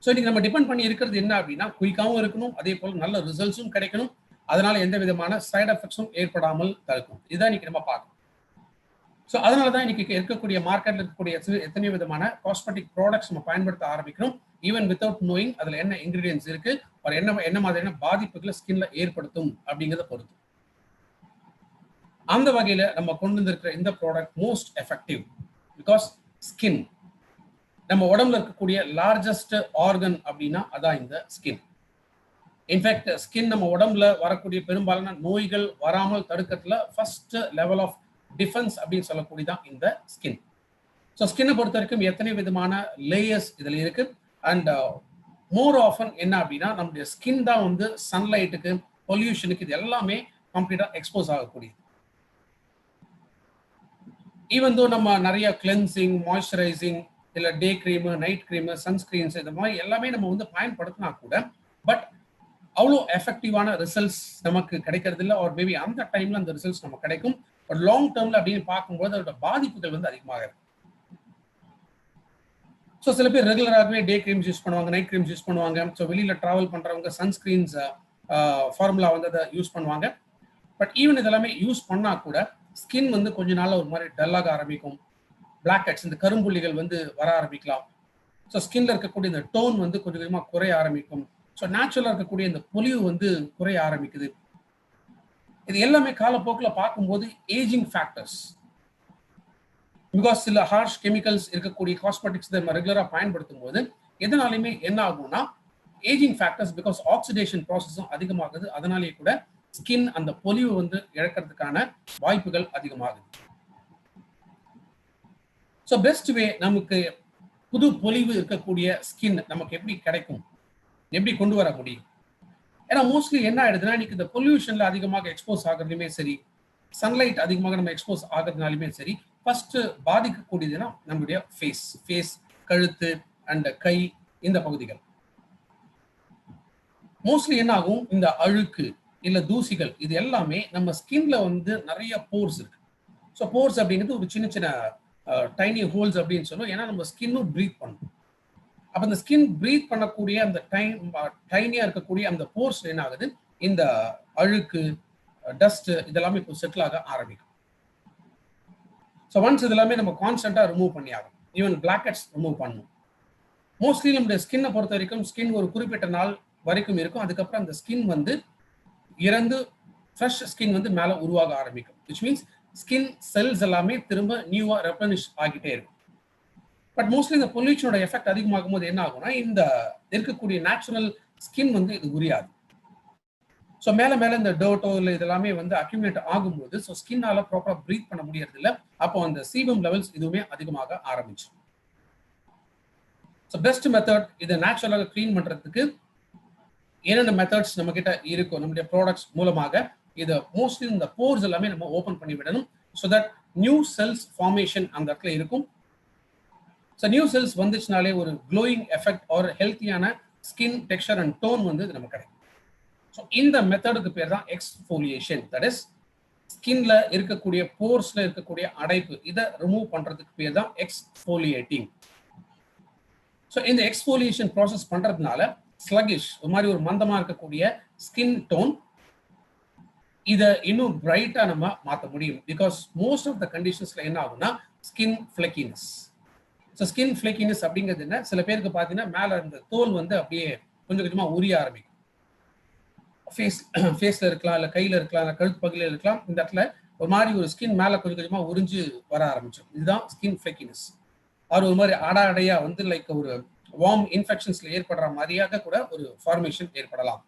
ஸோ இன்னைக்கு நம்ம டிபெண்ட் பண்ணி இருக்கிறது என்ன அப்படின்னா குயிக்காகவும் இருக்கணும், அதே போல நல்ல ரிசல்ட்ஸும் கிடைக்கணும், அதனால எந்த விதமான சைடு எஃபெக்ட்ஸும் ஏற்படாமல் தடுக்கும். இதுதான் இன்னைக்கு நம்ம பார்க்கணும். ஸோ அதனால தான் இன்னைக்கு இருக்கக்கூடிய மார்க்கெட்ல இருக்கக்கூடிய எத்தனையோ விதமான காஸ்மெட்டிக் ப்ராடக்ட்ஸ் நம்ம பயன்படுத்த ஆரம்பிக்கிறோம். ஈவன் வித்தவுட் நோயிங் அதுல என்ன இன்கிரீடியன்ஸ் இருக்கு, ஒரு என்ன மாதிரியான பாதிப்புகளை ஸ்கின்ல ஏற்படுத்தும் அப்படிங்கிறத பொறுத்து. அந்த வகையில நம்ம கொண்டு வந்திருக்கிற இந்த product most effective because skin நம்ம உடம்புல இருக்கக்கூடிய லார்ஜஸ்ட் ஆர்கன் அப்படின்னா அதான் இந்த ஸ்கின். இன்ஃபேக்ட் ஸ்கின் நம்ம உடம்புல வரக்கூடிய பெரும்பாலான நோய்கள் வராமல் தடுக்கிறதுல ஃபர்ஸ்ட் லெவல் ஆஃப் டிஃபென்ஸ் அப்படின்னு சொல்லக்கூடியதான் இந்த ஸ்கின். ஸோ ஸ்கின்னை பொறுத்த வரைக்கும் எத்தனை விதமான லேயர்ஸ் இதுல இருக்கு. அண்ட் மோர் ஆஃபன் என்ன அப்படின்னா நம்முடைய ஸ்கின் தான் வந்து சன்லைட்டுக்கு, பொல்யூஷனுக்கு இது எல்லாமே கம்ப்ளீட்டா எக்ஸ்போஸ் ஆகக்கூடியது. ஈவன் தோ நம்ம நிறைய கிளென்சிங், மாய்ஸ்சரைசிங், இல்லை டே கிரீமு, நைட் கிரீமு, சன்ஸ்கிரீன்ஸ் இந்த மாதிரி எல்லாமே நம்ம வந்து பயன்படுத்தினா கூட பட் அவ்வளோ எஃபெக்டிவான ரிசல்ட்ஸ் நமக்கு கிடைக்கிறது இல்லை. ஒரு மேபி அந்த டைம்ல அந்த ரிசல்ட்ஸ் நமக்கு கிடைக்கும், பட் லாங் டேர்ம்ல அப்படின்னு பார்க்கும்போது அதோட பாதிப்புகள் வந்து அதிகமாக இருக்கும். ஸோ சில பேர் ரெகுலராகவே டே கிரீம்ஸ் யூஸ் பண்ணுவாங்க, நைட் கிரீம்ஸ் யூஸ் பண்ணுவாங்க. ஸோ வெளியில டிராவல் பண்றவங்க சன்ஸ்கிரீன்ஸ் ஃபார்முலா வந்து அதை யூஸ் பண்ணுவாங்க. பட் ஈவன் இதெல்லாமே யூஸ் பண்ணா கூட ஸ்கின் வந்து கொஞ்ச நாள்ல ஒரு மாதிரி டல்லாக ஆரம்பிக்கும். பிளாக் ஹெட்ஸ், இந்த கரும்புள்ளிகள் வந்து வர ஆரம்பிக்கலாம். ஸோ ஸ்கின்ல இருக்கக்கூடிய இந்த டோன் வந்து கொஞ்சம் கொஞ்சமாக குறைய ஆரம்பிக்கும். ஸோ நேச்சுரலா இருக்கக்கூடிய இந்த பொலிவு வந்து குறைய ஆரம்பிக்குது. இது எல்லாமே காலப்போக்கில் பார்க்கும்போது ஏஜிங் ஃபேக்டர்ஸ். பிகாஸ் சில ஹார்ஷ் கெமிக்கல்ஸ் இருக்கக்கூடிய காஸ்மெட்டிக்ஸ் நம்ம ரெகுலராக பயன்படுத்தும் போது எதனாலுமே என்ன ஆகும்னா ஏஜிங் ஃபேக்டர்ஸ், பிகாஸ் ஆக்சிடேஷன் ப்ராசஸும் அதிகமாகுது. அதனாலேயே கூட ஸ்கின் அந்த பொலிவு வந்து இழக்கிறதுக்கான வாய்ப்புகள் அதிகமாகுது. ஸோ பெஸ்ட் வே நமக்கு புது பொலிவு இருக்கக்கூடிய ஸ்கின் நமக்கு எப்படி கிடைக்கும், எப்படி கொண்டு வர முடியும்? ஏன்னா மோஸ்ட்லி என்ன ஆயிடுதுன்னா இன்னைக்கு இந்த பொல்யூஷன்ல அதிகமாக எக்ஸ்போஸ் ஆகிறதுலையுமே சரி, சன்லைட் அதிகமாக நம்ம எக்ஸ்போஸ் ஆகிறதுனாலுமே சரி, ஃபர்ஸ்ட் பாதிக்கக்கூடியதுன்னா நம்மளுடைய ஃபேஸ் கழுத்து அண்ட் கை இந்த பகுதிகள். மோஸ்ட்லி என்ன ஆகும், இந்த அழுக்கு இல்ல தூசிகள் இது எல்லாமே நம்ம ஸ்கின்ல வந்து நிறைய போர்ஸ் இருக்கு. ஸோ போர்ஸ் அப்படிங்கிறது ஒரு சின்ன சின்ன டைனி ஹோல்ஸ் அப்படின்னு சொல்லுவோம். ஏன்னா நம்ம ஸ்கின்னும் ப்ரீத் பண்ணும். அப்ப அந்த ஸ்கின் ப்ரீத் பண்ணக்கூடிய அந்த டைனியா இருக்கக்கூடிய அந்த போர்ஸ் என்ன ஆகுது, இந்த அழுக்கு டஸ்ட் இதெல்லாமே இப்போ செட்டில் ஆக ஆரம்பிக்கும். ஸோ ஒன்ஸ் இதெல்லாமே நம்ம கான்ஸ்டன்டா ரிமூவ் பண்ணி ஆகும். ஈவன் பிளாக் ஹெட்ஸ் ரிமூவ் பண்ணணும். மோஸ்ட்லி நம்முடைய ஸ்கின்னை பொறுத்த வரைக்கும் ஸ்கின் ஒரு குறிப்பிட்ட நாள் வரைக்கும் இருக்கும். அதுக்கப்புறம் அந்த ஸ்கின் வந்து இறந்து ஃப்ரெஷ் ஸ்கின் வந்து மேலே உருவாக ஆரம்பிக்கும். விச் மீன்ஸ் ஸ்கின் செல்ஸ் எல்லாமே திரும்ப நியூவா ரெப்ளனிஷ் ஆகிட்டே இருக்கும். பட் மோஸ்ட்லி இந்த பொல்யூஷனோட எஃபெக்ட் அதிகமாகும் போது என்ன ஆகும்னா, இந்த இருக்கக்கூடிய நேச்சுரல் ஸ்கின் வந்து இது உரியாது. ஸோ மேலே மேலே இந்த டர்ட்டோ இல்லை இதெல்லாமே வந்து அக்யூமுலேட் ஆகும்போது ஸோ ஸ்கின்னால ப்ராப்பராக ப்ரீத் பண்ண முடியறது இல்லை. அப்போ அந்த சீபம் லெவல்ஸ் இதுவுமே அதிகமாக ஆரம்பிச்சிடும். ஸோ பெஸ்ட் மெத்தட் இதை நேச்சுரலாக க்ளீன் பண்றதுக்கு என்னென்ன மெத்தட்ஸ் நம்ம கிட்ட இருக்கும், நம்முடைய ப்ராடக்ட்ஸ் மூலமாக இதை மோஸ்ட்லி இந்த போர்ஸ் எல்லாமே நம்ம ஓப்பன் பண்ணி விடணும். So that new cells formation அந்த இடத்துல இருக்கும். ஸோ நியூ செல்ஸ் வந்துச்சுனாலே ஒரு க்ளோயிங் எஃபெக்ட் ஒரு ஹெல்த்தியான ஸ்கின் டெக்ஸ்சர் அண்ட் டோன் வந்து இது நமக்கு கிடைக்கும். ஸோ இந்த மெத்தடுக்கு பேர் தான் எக்ஸ்ஃபோலியேஷன். தட் இஸ் ஸ்கின்ல இருக்கக்கூடிய போர்ஸ்ல இருக்கக்கூடிய அடைப்பு இதை ரிமூவ் பண்றதுக்கு பேர் தான் எக்ஸ்ஃபோலியேட்டிங். ஸோ இந்த எக்ஸ்ஃபோலியேஷன் ப்ராசஸ் பண்றதுனால ஸ்லகிஷ் ஒரு மாதிரி ஒரு மந்தமா இருக்கக்கூடிய ஸ்கின் டோன் இதை இன்னும் பிரைட்டா நம்ம மாற்ற முடியும். பிகாஸ் மோஸ்ட் ஆஃப் த கண்டிஷன்ஸ்ல என்ன ஆகும்னா ஸ்கின் ஃபிளக்கினஸ். ஸோ ஸ்கின் ஃபிளக்கினஸ் அப்படிங்கிறது என்ன, சில பேருக்கு பார்த்தீங்கன்னா மேலே இருந்த தோல் வந்து அப்படியே கொஞ்சம் கொஞ்சமா உரிய ஆரம்பிக்கும். ஃபேஸ்ல இருக்கலாம், இல்லை கையில இருக்கலாம், இல்லை கழுத்து பகுதியில் இருக்கலாம். இந்த இடத்துல ஒரு மாதிரி ஒரு ஸ்கின் மேலே கொஞ்சம் கொஞ்சமா உறிஞ்சு வர ஆரம்பிச்சிடும். இதுதான் ஸ்கின் ஃபிளக்கினஸ். அது ஒரு மாதிரி அடையா வந்து லைக் ஒரு வார்ம் இன்ஃபெக்ஷன்ஸ்ல ஏற்படுற மாதிரியாக கூட ஒரு ஃபார்மேஷன் ஏற்படலாம்.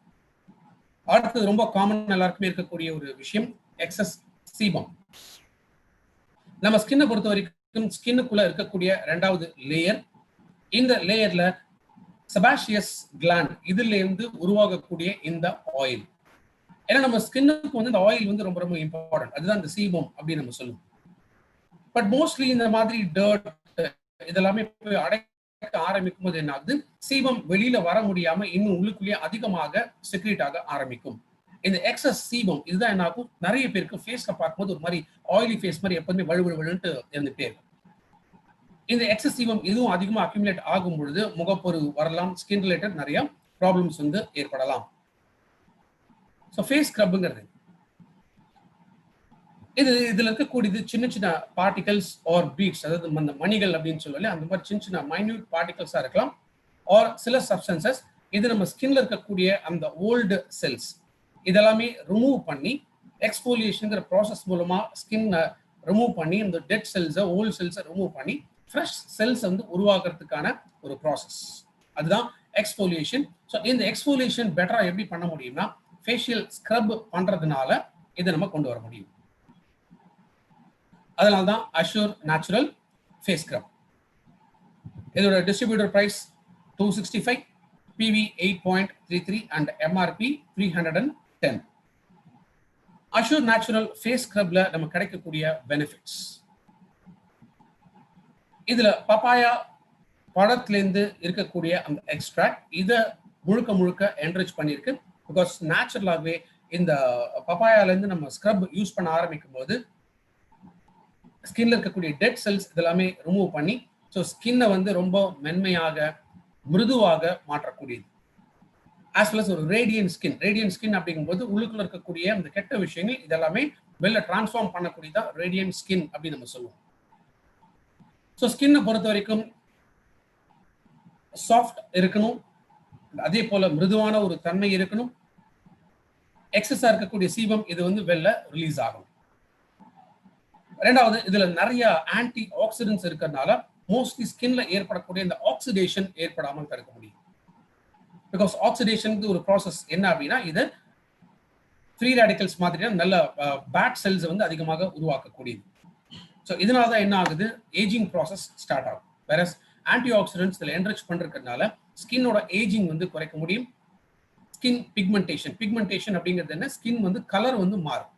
அடுத்தது ரொம்ப காமன் எல்லாருக்குமே இருக்கக்கூடிய ஒரு விஷயம் எக்ஸஸ் சீபம். நம்ம ஸ்கின்னை பொறுத்த வரைக்கும் ஸ்கின்னுக்குள்ள இருக்கக்கூடிய இரண்டாவது லேயர். இந்த லேயர்ல செபாஷியஸ் கிளாண்ட் இதுல இருந்து உருவாகக்கூடிய இந்த ஆயில். ஏன்னா நம்ம ஸ்கின்னுக்கு வந்து இந்த ஆயில் வந்து ரொம்ப ரொம்ப இம்பார்ட்டன்ட். அதுதான் இந்த சீபம் அப்படின்னு நம்ம சொல்லுவோம். பட் மோஸ்ட்லி இந்த மாதிரி டர்ட் இதெல்லாமே அடைக்க ஆரம்பிக்கும் போது என்ன ஆகுது, சீபம் வெளியில வர முடியாம இன்னும் உள்ளுக்குள்ளேயே அதிகமாக செக்ரேட் ஆக ஆரம்பிக்கும். இந்த எக்ஸஸ் சீபம் இதுதான் என்ன ஆகும், நிறைய பேருக்கு ஃபேஸ்ல பார்க்கும்போது ஒரு மாதிரி ஆயிலி ஃபேஸ் மாதிரி எப்போதுமே வழுவழுவழுன்ட்டு இருந்துகிட்டே இருக்கும். இந்த எக்ஸஸ் சீபம் இதுவும் அதிகமாக அக்யூமுலேட் ஆகும் பொழுது முகப்பொரு வரலாம், ஸ்கின் ரிலேட்டட் நிறைய ப்ராப்ளம்ஸ் வந்து ஏற்படலாம். ஸோ ஃபேஸ் ஸ்க்ரப்புங்கிறது இதுல இருக்கக்கூடியது சின்ன சின்ன பார்ட்டிகல்ஸ் ஆர் பீட்ஸ், அதாவது அந்த மணிகள் அப்படின்னு சொல்லல, அந்த மாதிரி சின்ன சின்ன மைன்யூட் பார்ட்டிகல்ஸா இருக்கலாம். ஆர் சில சப்ஸ்டன்சஸ் இது நம்ம ஸ்கின்ல இருக்கக்கூடிய அந்த ஓல்டு செல்ஸ் இதெல்லாமே ரிமூவ் பண்ணி எக்ஸ்ஃபோலியேஷன்ங்கிற ப்ராசஸ் மூலமா ஸ்கின்னை ரிமூவ் பண்ணி இந்த டெட் செல்ஸை ஓல்டு செல்ஸை ரிமூவ் பண்ணி ஃப்ரெஷ் செல்ஸ் வந்து உருவாக்குறதுக்கான ஒரு ப்ராசஸ். அதுதான் எக்ஸ்ஃபோலியேஷன். ஸோ இந்த எக்ஸ்ஃபோலியேஷன் பெட்டரா எப்படி பண்ண முடியும்னா ஃபேஷியல் ஸ்க்ரப் பண்றதுனால இதை நம்ம கொண்டு வர முடியும். அதனால தான் அஷ்யூர் நேச்சுரல் ஃபேஸ் ஸ்க்ரப். இதோட distributor price 265, PV 8.33 and MRP 310. Assure natural face ஸ்க்ரப்ல நம்ம கிடைக்கக்கூடிய பெனிஃபிட்ஸ், இதுல பப்பாயா பழத்திலேருந்து இருக்கக்கூடிய அந்த எக்ஸ்ட்ராக்ட் இதை முழுக்க முழுக்க என்ரிச் பண்ணியிருக்கு. பிகாஸ் நேச்சுரலாகவே இந்த பப்பாயாலேருந்து நம்ம ஸ்க்ரப் யூஸ் பண்ண ஆரம்பிக்கும் போது ஸ்கின்ல இருக்கக்கூடிய டெட் செல்ஸ் இதெல்லாமே ரிமூவ் பண்ணி ஸோ ஸ்கின்னை வந்து ரொம்ப மென்மையாக மிருதுவாக மாற்றக்கூடியது. ஆஸ் வெல் அஸ் ஒரு ரேடியன்ட் ஸ்கின் அப்படிங்கும்போது உள்ளுக்குள்ள இருக்கக்கூடிய அந்த கெட்ட விஷயங்கள் இதெல்லாமே வெளில டிரான்ஸ்ஃபார்ம் பண்ணக்கூடியதான் ரேடியன்ட் ஸ்கின் அப்படின்னு நம்ம சொல்லுவோம். ஸோ ஸ்கின்னை பொறுத்த வரைக்கும் சாஃப்ட் இருக்கணும், அதே போல மிருதுவான ஒரு தன்மை இருக்கணும். எக்ஸஸா இருக்கக்கூடிய சீபம் இது வந்து வெளில ரிலீஸ் ஆகணும். ரெண்டாவது, இதுல நிறைய ஆன்டி ஆக்சிடென்ட்ஸ் இருக்கிறதுனால மோஸ்ட்லி ஸ்கின்ல ஏற்படக்கூடிய இந்த ஆக்சிடேஷன் ஏற்படாமல் தடுக்க முடியும். பிகாஸ் ஆக்சிடேஷன் ஒரு ப்ராசஸ் என்ன அப்படின்னா இது ஃப்ரீ ரேடிக்கல்ஸ் மாதிரியான நல்ல பேட் செல்ஸ் வந்து அதிகமாக உருவாக்கக்கூடியது. ஸோ இதனால தான் என்ன ஆகுது, ஏஜிங் ப்ராசஸ் ஸ்டார்ட் ஆகும். வேற ஆன்டி ஆக்சிடென்ட்ஸ் இதில் என்ரிச் பண்றதுனால ஸ்கின்னோட ஏஜிங் வந்து குறைக்க முடியும். ஸ்கின் பிக்மெண்டேஷன் அப்படிங்கிறது என்ன, ஸ்கின் வந்து கலர் வந்து மாறும்.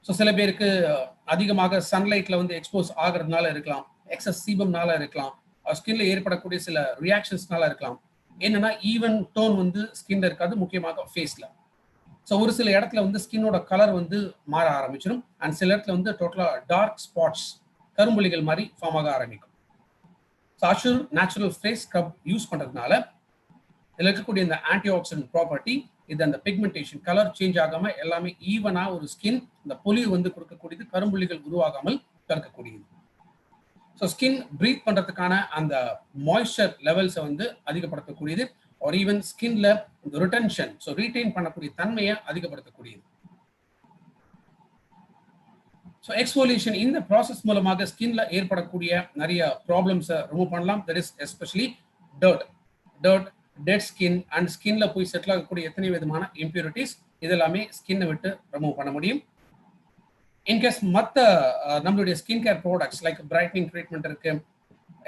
ஸோ சில பேருக்கு அதிகமாக சன்லைட்ல வந்து எக்ஸ்போஸ் ஆகிறதுனால இருக்கலாம், எக்ஸஸ் சீபம்னால இருக்கலாம், ஸ்கின்ல ஏற்படக்கூடிய சில ரியாக்ஷன்ஸ்னால இருக்கலாம். என்னன்னா ஈவன் டோன் வந்து ஸ்கின்ல இருக்காது, முக்கியமாக ஃபேஸ்ல. ஸோ ஒரு சில இடத்துல வந்து ஸ்கின்னோட கலர் வந்து மாற ஆரம்பிச்சிடும். அண்ட் சில இடத்துல வந்து டோட்டலா டார்க் ஸ்பாட்ஸ், கரும்புள்ளிகள் மாதிரி ஃபார்ம் ஆக ஆரம்பிக்கும். So Assure natural face scrub use பண்றதுனால இதில் இருக்கக்கூடிய இந்த ஆன்டி ஆக்சிடென்ட் ப்ராப்பர்ட்டி, இது அந்த பிக்மெண்டேஷன் கலர் சேஞ்ச் ஆகாம எல்லாமே ஈவனா ஒரு ஸ்கின் இந்த பொலிவு வந்து கொடுக்கக்கூடியது, கரும்புள்ளிகள் உருவாகாமல் தடுக்கக்கூடியது. ஸோ ஸ்கின் பிரீத் பண்றதுக்கான அந்த மாய்ஸ்சர் லெவல்ஸை வந்து அதிகப்படுத்தக்கூடியது, ஆர் ஈவன் ஸ்கின்ல இந்த ரிட்டென்ஷன், ஸோ ரீடைன் பண்ணக்கூடிய தன்மையை அதிகப்படுத்தக்கூடியது. ஸோ எக்ஸ்ஃபோலியேஷன் இந்த ப்ராசஸ் மூலமாக ஸ்கின்ல ஏற்படக்கூடிய நிறைய ப்ராப்ளம்ஸை ரிமூவ் பண்ணலாம். That is especially dirt, dead skin and ஸ்கின்ல போய் செட்டில் ஆகக்கூடிய எத்தனை விதமான இம்பியூரிட்டிஸ் இதெல்லாமே ஸ்கின்னை விட்டு ரிமூவ் பண்ண முடியும். இன்கேஸ் மற்ற நம்மளுடைய skin care products like brightening treatment இருக்கு,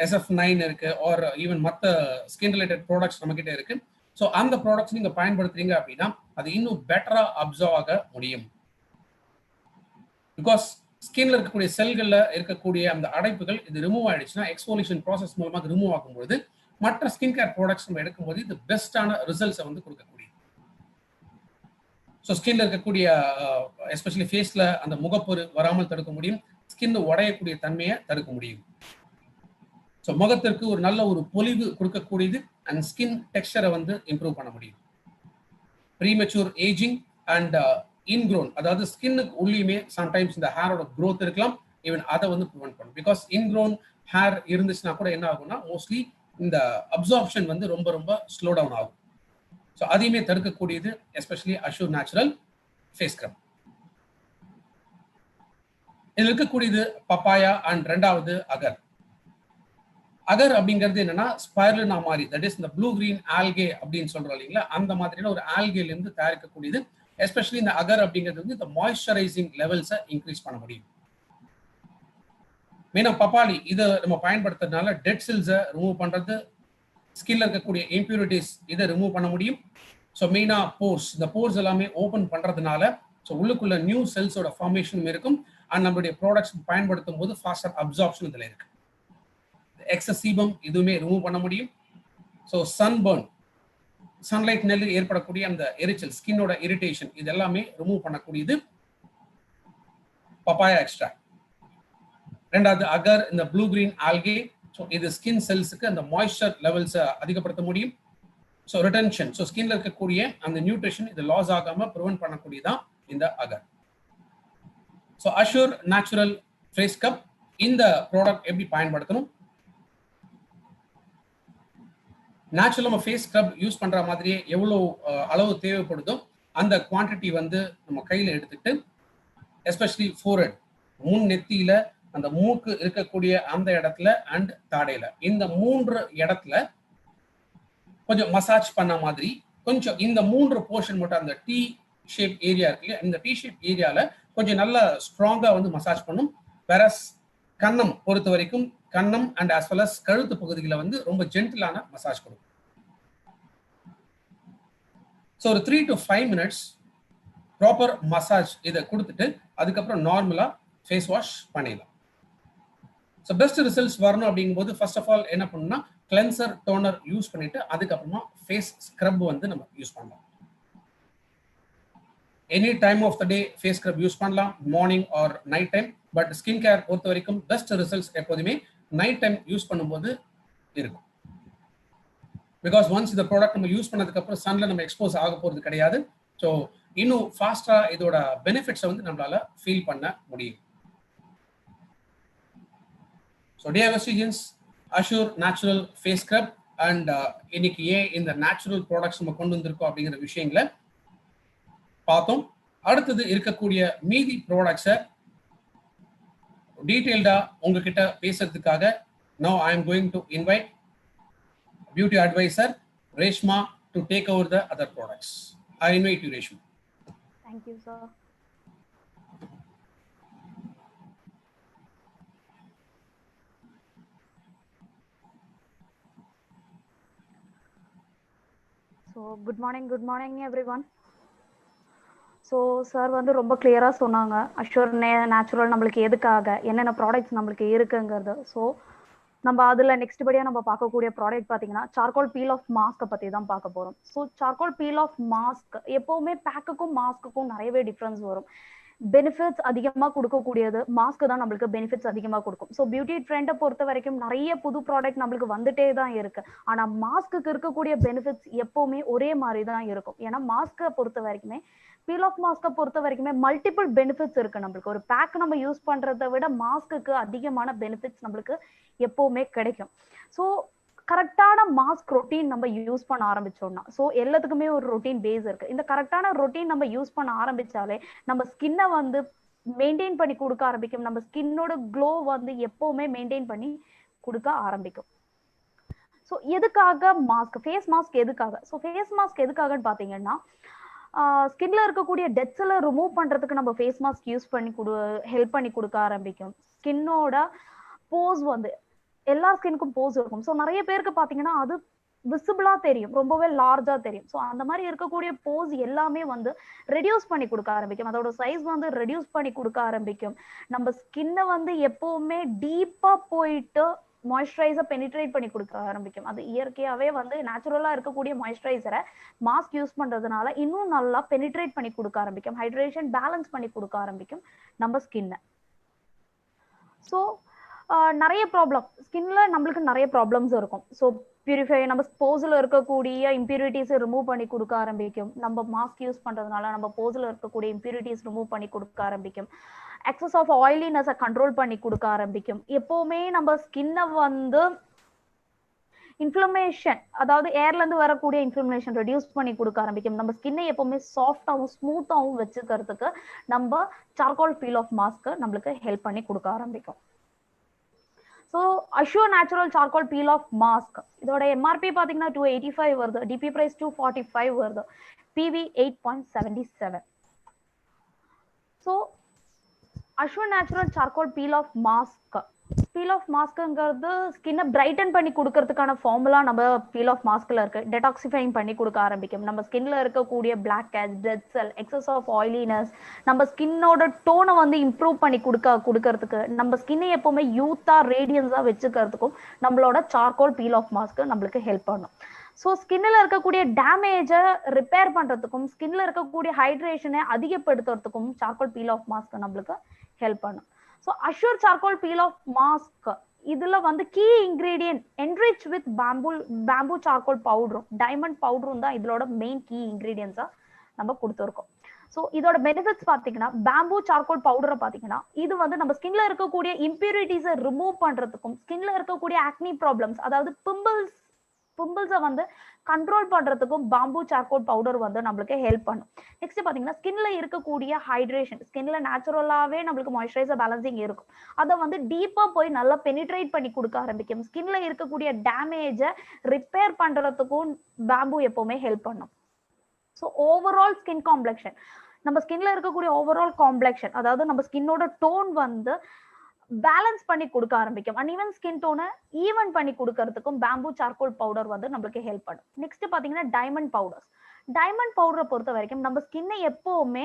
SF9 இருக்கு, ஆர் ஈவன் மற்ற ஸ்கின் ரிலேட்டட் ப்ராடக்ட்ஸ் நம்ம கிட்ட இருக்கு. ஸோ அந்த ப்ராடக்ட்ஸ் நீங்க பயன்படுத்துறீங்க அப்படின்னா அது இன்னும் பெட்டரா அப்சர்வ் ஆக முடியும். பிகாஸ் ஸ்கின்ல இருக்கக்கூடிய செல்கள்ல இருக்கக்கூடிய அந்த அடைப்புகள் இது ரிமூவ் ஆயிடுச்சுன்னா, எக்ஸ்ஃபோலியேஷன் ப்ராசஸ் மூலமாக ரிமூவ் ஆகும்போது மற்ற ஸ்கின் கேர் ப்ராடக்ட்ஸ் நம்ம எடுக்கும்போது இது பெஸ்டான ரிசல்ட்ஸை வந்து கொடுக்கக்கூடியது. ஸோ ஸ்கின்ல இருக்கக்கூடிய எஸ்பெஷலி ஃபேஸ்ல அந்த முகப்பொரு வராமல் தடுக்க முடியும், ஸ்கின் உடையக்கூடிய தன்மையை தடுக்க முடியும். ஸோ முகத்திற்கு ஒரு நல்ல ஒரு பொலிவு கொடுக்கக்கூடியது அண்ட் ஸ்கின் டெக்ஸ்டரை வந்து இம்ப்ரூவ் பண்ண முடியும். ப்ரீமெச்சூர் ஏஜிங் அண்ட் இன்க்ரோன், அதாவது ஸ்கின்னுக்கு உள்ளேயுமே சம்டைம்ஸ் இந்த ஹேரோட க்ரோத் இருக்கலாம், ஈவன் அதை வந்து ப்ரிவென்ட் பண்ணும். பிகாஸ் இன்க்ரோன் ஹேர் இருந்துச்சுன்னா கூட என்ன ஆகும்னா மோஸ்ட்லி இந்த அப்சார்ப்ஷன் வந்து ரொம்ப ரொம்ப ஸ்லோ டவுன் ஆகும். ஸோ அதையுமே தடுக்கக்கூடியது especially Assure natural face scrub. இதில் இருக்கக்கூடியது பப்பாயா அண்ட் ரெண்டாவது அகர். அகர் அப்படிங்கிறது என்னன்னா ஸ்பைருலினா மாதிரி, தட் இஸ் இந்த ப்ளூ கிரீன் ஆல்கே அப்படின்னு சொல்றோம் இல்லைங்களா, அந்த மாதிரியான ஒரு ஆல்கேல இருந்து தயாரிக்கக்கூடியது. எஸ்பெஷலி இந்த அகர் அப்படிங்கிறது வந்து இந்த மாய்ஸ்சரைசிங் லெவல்ஸை இன்க்ரீஸ் பண்ண முடியும். மெயினா பப்பாளி இதை நம்ம பயன்படுத்துறதுனால டெட் செல்ஸை ரிமூவ் பண்றது, ஸ்கின்ல இருக்கக்கூடிய இம்பியூரிட்டிஸ் இதை ரிமூவ் பண்ண முடியும். ஸோ மெயினா போர்ஸ், இந்த போர்ஸ் எல்லாமே ஓப்பன் பண்றதுனால ஸோ உள்ளுக்குள்ள நியூ செல்ஸோட ஃபார்மேஷனும் இருக்கும். அண்ட் நம்மளுடைய ப்ராடக்ட்ஸ் பயன்படுத்தும் போது ஃபாஸ்டர் அப்சார்ப்ஷன் இதில் இருக்கு. எக்ஸஸ் சீபம் இதுவுமே ரிமூவ் பண்ண முடியும். ஸோ சன்பர்ன், சன்லைட் நெல் ஏற்படக்கூடிய அந்த எரிச்சல், ஸ்கின்னோட இரிட்டேஷன் இது எல்லாமே ரிமூவ் பண்ணக்கூடியது பப்பாயா எக்ஸ்ட்ராக்ட். ரெண்டாவது அகர், இந்த ப்ளூ கிரீன் ஆல்கே, ஸோ இது ஸ்கின் செல்ஸுக்கு அந்த மாய்ஸ்சர் லெவல்ஸை அதிகப்படுத்த முடியும். ஸோ ரிட்டென்ஷன், ஸோ ஸ்கின்ல இருக்கக்கூடிய அந்த நியூட்ரிஷன் இது லாஸ் ஆகாம ப்ரிவென்ட் பண்ணக்கூடியதான் இந்த அகர். So Assure natural face scrub, இந்த ப்ராடக்ட் எப்படி பயன்படுத்தணும்? நேச்சுரல் நம்ம ஃபேஸ் ஸ்க்ரப் யூஸ் பண்ற மாதிரியே எவ்வளோ அளவு தேவைப்படுதோ அந்த குவான்டிட்டி வந்து நம்ம கையில் எடுத்துட்டு, எஸ்பெஷலி ஃபோர்ஹெட், முன் நெத்தியில, அந்த மூக்கு இருக்கக்கூடிய அந்த இடத்துல அண்ட் தாடையில, இந்த 3 இடத்துல கொஞ்சம் மசாஜ் பண்ண மாதிரி கொஞ்சம் இந்த 3 போர்ஷன் மட்டும், அந்த டி ஷேப் ஏரியா இருக்கு இல்லையா, இந்த டி ஷேப் ஏரியால கொஞ்சம் நல்லா ஸ்ட்ராங்கா வந்து மசாஜ் பண்ணும். வேறஸ் கன்னம் பொறுத்த வரைக்கும் கன்னம் அண்ட் ஆஸ் வெல் அஸ் கழுத்து பகுதிகளை வந்து ரொம்ப ஜென்டிலான மசாஜ் கொடுக்கும். ஸோ ஒரு 3 to 5 minutes ப்ராப்பர் மசாஜ் இதை கொடுத்துட்டு அதுக்கப்புறம் நார்மலா ஃபேஸ் வாஷ் பண்ணிடலாம். ஸோ பெஸ்ட் ரிசல்ட்ஸ் வரணும் அப்படிங்கும்போது ஃபர்ஸ்ட் ஆஃப் ஆல் என்ன பண்ணணும்னா கிளென்சர், டோனர் யூஸ் பண்ணிட்டு அதுக்கப்புறமா ஃபேஸ் ஸ்க்ரப் வந்து நம்ம யூஸ் பண்ணலாம். Any time of the day face scrub use பண்ணலாம், morning or night time. But skin care பொறுத்த வரைக்கும் பெஸ்ட் ரிசல்ட்ஸ் எப்போதுமே நைட் டைம் யூஸ் பண்ணும்போது இருக்கும். பிகாஸ் ஒன்ஸ் இந்த ப்ராடக்ட் நம்ம யூஸ் பண்ணதுக்கு அப்புறம் சன்ல நம்ம எக்ஸ்போஸ் ஆக போறது கிடையாது. ஸோ இன்னும் ஃபாஸ்டா இதோட பெனிஃபிட்ஸை வந்து நம்மளால ஃபீல் பண்ண முடியும். So dear Vestigians, Assure natural face scrub and இன்னைக்கு ஏன் இந்த நேச்சுரல் ப்ராடக்ட்ஸ் நம்ம கொண்டு வந்திருக்கோம் அப்படிங்கிற விஷயங்களை பார்த்தோம். அடுத்தது இருக்கக்கூடிய மீதி ப்ராடக்ட்ஸை டீடைல்டா உங்ககிட்ட பேசுறதுக்காக now I am going to invite beauty advisor Reshma to take over the other products. I invite you, Reshma. Thank you, sir. So good morning everyone. So sir வந்து ரொம்ப கிளியராக சொன்னாங்க அஷூர் நேச்சுரல் நம்மளுக்கு எதுக்காக, என்னென்ன ப்ராடக்ட்ஸ் நம்மளுக்கு இருக்குங்கிறது. ஸோ நம்ம அதுல நெக்ஸ்ட் படியா நம்ம பார்க்கக்கூடிய ப்ராடக்ட் பாத்தீங்கன்னா சார்கோல் பீல் ஆஃப் மாஸ்க் பத்தி தான் பார்க்க போறோம். So charcoal peel off mask எப்பவுமே பேக்குக்கும் மாஸ்க்குக்கும் நிறையவே டிஃபரன்ஸ் வரும். பெனிஃபிட்ஸ் அதிகமா கொடுக்கக்கூடியது மாஸ்க் தான் நம்மளுக்கு பெனிஃபிட்ஸ் அதிகமா கொடுக்கும். ஸோ பியூட்டி ட்ரெண்டை பொறுத்த வரைக்கும் நிறைய புது ப்ராடக்ட் நம்மளுக்கு வந்துட்டே தான் இருக்கு. ஆனா மாஸ்க்கு இருக்கக்கூடிய பெனிஃபிட்ஸ் எப்பவுமே ஒரே மாதிரி தான் இருக்கும். ஏன்னா மாஸ்கை பொறுத்த வரைக்குமே பீல் ஆஃப் மாஸ்கை பொறுத்த வரைக்குமே மல்டிபிள் பெனிஃபிட்ஸ் இருக்கு. நம்மளுக்கு ஒரு பேக் நம்ம யூஸ் பண்றதை விட மாஸ்க்கு அதிகமான பெனிஃபிட்ஸ் நம்மளுக்கு எப்பவுமே கிடைக்கும். ஸோ கரெக்டான மாஸ்க் ரொட்டீன் நம்ம யூஸ் பண்ண ஆரம்பிச்சோம்னா, ஸோ எல்லாத்துக்குமே ஒரு ரொட்டீன் பேஸ் இருக்கு. இந்த கரெக்டான ரொட்டீன் நம்ம யூஸ் பண்ண ஆரம்பிச்சாலே நம்ம ஸ்கின்னை வந்து மெயின்டைன் பண்ணி கொடுக்க ஆரம்பிக்கும். நம்ம ஸ்கின்னோட க்ளோ வந்து எப்பவுமே மெயின்டைன் பண்ணி கொடுக்க ஆரம்பிக்கும். ஸோ எதுக்காக மாஸ்க், ஃபேஸ் மாஸ்க் எதுக்காக? ஸோ ஃபேஸ் மாஸ்க் எதுக்காகன்னு பாத்தீங்கன்னா ஸ்கின்ல இருக்கக்கூடிய டெட்ஸ் எல்லாம் ரிமூவ் பண்றதுக்கு நம்ம ஃபேஸ் மாஸ்க் யூஸ் பண்ணி ஹெல்ப் பண்ணி கொடுக்க ஆரம்பிக்கும். ஸ்கின்னோட போஸ் வந்து எல்லா ஸ்கின்னுக்கும் போஸ் இருக்கும். ஸோ நிறைய பேருக்கு பாத்தீங்கன்னா அது விசிபிளா தெரியும், ரொம்பவே லார்ஜா தெரியும். ஸோ அந்த மாதிரி இருக்கக்கூடிய போஸ் எல்லாமே வந்து ரெடியூஸ் பண்ணி கொடுக்க ஆரம்பிக்கும். அதோட சைஸ் வந்து ரெடியூஸ் பண்ணி கொடுக்க ஆரம்பிக்கும். நம்ம ஸ்கின்னை வந்து எப்பவுமே டீப்பா போயிட்டு மாய்ஸ்சரைசர் பெனிட்ரேட் பண்ணி கொடுக்க ஆரம்பிக்கும். அது இயற்கையாவே வந்து நேச்சுரலா இருக்கக்கூடிய மாய்ஸ்சரைசரை மாஸ்க் யூஸ் பண்றதுனால இன்னும் நல்லா பெனிட்ரேட் பண்ணி கொடுக்க ஆரம்பிக்கும். ஹைட்ரேஷன் பேலன்ஸ் பண்ணி கொடுக்க ஆரம்பிக்கும் நம்ம ஸ்கின்னை. ஸோ நிறைய ப்ராப்ளம் ஸ்கின்ல நம்மளுக்கு நிறைய ப்ராப்ளம்ஸ் இருக்கும். ஸோ பியூரிஃபை நம்ம போஸ்ல இருக்கக்கூடிய இம்பியூரிட்டிஸ் ரிமூவ் பண்ணி கொடுக்க ஆரம்பிக்கும். நம்ம மாஸ்க் யூஸ் பண்றதுனால நம்ம போஸ்ல இருக்கக்கூடிய இம்பியூரிட்டிஸ் ரிமூவ் பண்ணி கொடுக்க ஆரம்பிக்கும். எக்ஸஸ் ஆஃப் ஆயிலினஸை கண்ட்ரோல் பண்ணி கொடுக்க ஆரம்பிக்கும். எப்பவுமே நம்ம ஸ்கின்னை வந்து இன்ஃப்ளமேஷன், அதாவது ஏர்ல இருந்து வரக்கூடிய இன்ஃப்ளமேஷன் ரெடியூஸ் பண்ணி கொடுக்க ஆரம்பிக்கும். நம்ம ஸ்கின்னை எப்பவுமே சாஃப்டாகவும் ஸ்மூத்தாகவும் வச்சுக்கிறதுக்கு நம்ம சார்கோல் பீல் ஆஃப் மாஸ்க் நம்மளுக்கு ஹெல்ப் பண்ணி கொடுக்க ஆரம்பிக்கும். So Assure natural charcoal peel off mask இதோட எம்ஆர்பி பார்த்தீங்கன்னா 285 வருது, டிபி பிரைஸ் 245 வருது, PV 8.77. So Assure natural charcoal peel off mask மாஸ்க்ங்கிறது ஸ்கின்னை பிரைட்டன் பண்ணி கொடுக்கறதுக்கான ஃபார்முலா நம்ம பீல் ஆஃப் மாஸ்க்ல இருக்கு. டெடாக்சிஃபைங் பண்ணி கொடுக்க ஆரம்பிக்கும். நம்ம ஸ்கின்ல இருக்கக்கூடிய black catch, dead cell, excess of oiliness, நம்ம ஸ்கின்னோட டோனை வந்து இம்ப்ரூவ் பண்ணி கொடுக்கறதுக்கு, நம்ம ஸ்கின்னை எப்பவுமே யூத்தா ரேடியன்ஸா வச்சுக்கிறதுக்கும் நம்மளோட சார்கோல் பீல் ஆஃப் மாஸ்க் நம்மளுக்கு ஹெல்ப் பண்ணும். ஸோ ஸ்கின்ல இருக்கக்கூடிய டேமேஜை ரிப்பேர் பண்றதுக்கும் ஸ்கின்ல இருக்கக்கூடிய ஹைட்ரேஷனை அதிகப்படுத்துறதுக்கும் சார்கோல் பீல் ஆஃப் மாஸ்க் நம்மளுக்கு ஹெல்ப் பண்ணும். So Assure charcoal peel off mask இதுல வந்து key ingredient enrich with bamboo charcoal பவுடரும் டைமண்ட் பவுடரும் தான் இதோட மெயின் கீ இன்கிரீடியன்ஸா நம்ம கொடுத்துருக்கோம். ஸோ இதோட பெனிஃபிட்ஸ் பார்த்தீங்கன்னா பேம்பு சார்கோல் பவுடரை பார்த்தீங்கன்னா இது வந்து நம்ம ஸ்கின்ல இருக்கக்கூடிய இம்பியூரிட்டிஸை ரிமூவ் பண்றதுக்கும் ஸ்கின்ல இருக்கக்கூடிய ஆக்னி ப்ராப்ளம்ஸ், அதாவது பிம்பிள்ஸை வந்து கண்ட்ரோல் பண்றதுக்கும் பாம்பு சார்கோல் பவுடர் வந்து நம்மளுக்கு ஹெல்ப் பண்ணும். நெக்ஸ்ட் பாத்தீங்கன்னா ஸ்கின்ல இருக்கக்கூடிய ஹைட்ரேஷன், ஸ்கின்ல நேச்சுரலாவே நம்மளுக்கு மாய்ஸ்சரைசர் பேலன்சிங் இருக்கும், அதை வந்து டீப்பா போய் நல்லா பெனிட்ரேட் பண்ணி கொடுக்க ஆரம்பிக்கும். ஸ்கின்ல இருக்கக்கூடிய டேமேஜை ரிப்பேர் பண்றதுக்கும் பேம்பு எப்பவுமே ஹெல்ப் பண்ணும். ஸோ ஓவரால் ஸ்கின் காம்ப்ளெக்ஷன், நம்ம ஸ்கின்ல இருக்கக்கூடிய ஓவரால் காம்ப்ளெக்ஷன், அதாவது நம்ம ஸ்கின்னோட டோன் வந்து பேலன்ஸ் பண்ணி கொடுக்க ஆரம்பிக்கும். அன்ஈவன் ஸ்கின் டோனை ஈவன் பண்ணி கொடுக்கறதுக்கும் பேம்பு சார்கோல் பவுடர் வந்து நம்மளுக்கு ஹெல்ப் பண்ணும். நெக்ஸ்ட் பாத்தீங்கன்னா டைமண்ட் பவுடரை பொறுத்த வரைக்கும் நம்ம ஸ்கின்னை எப்பவுமே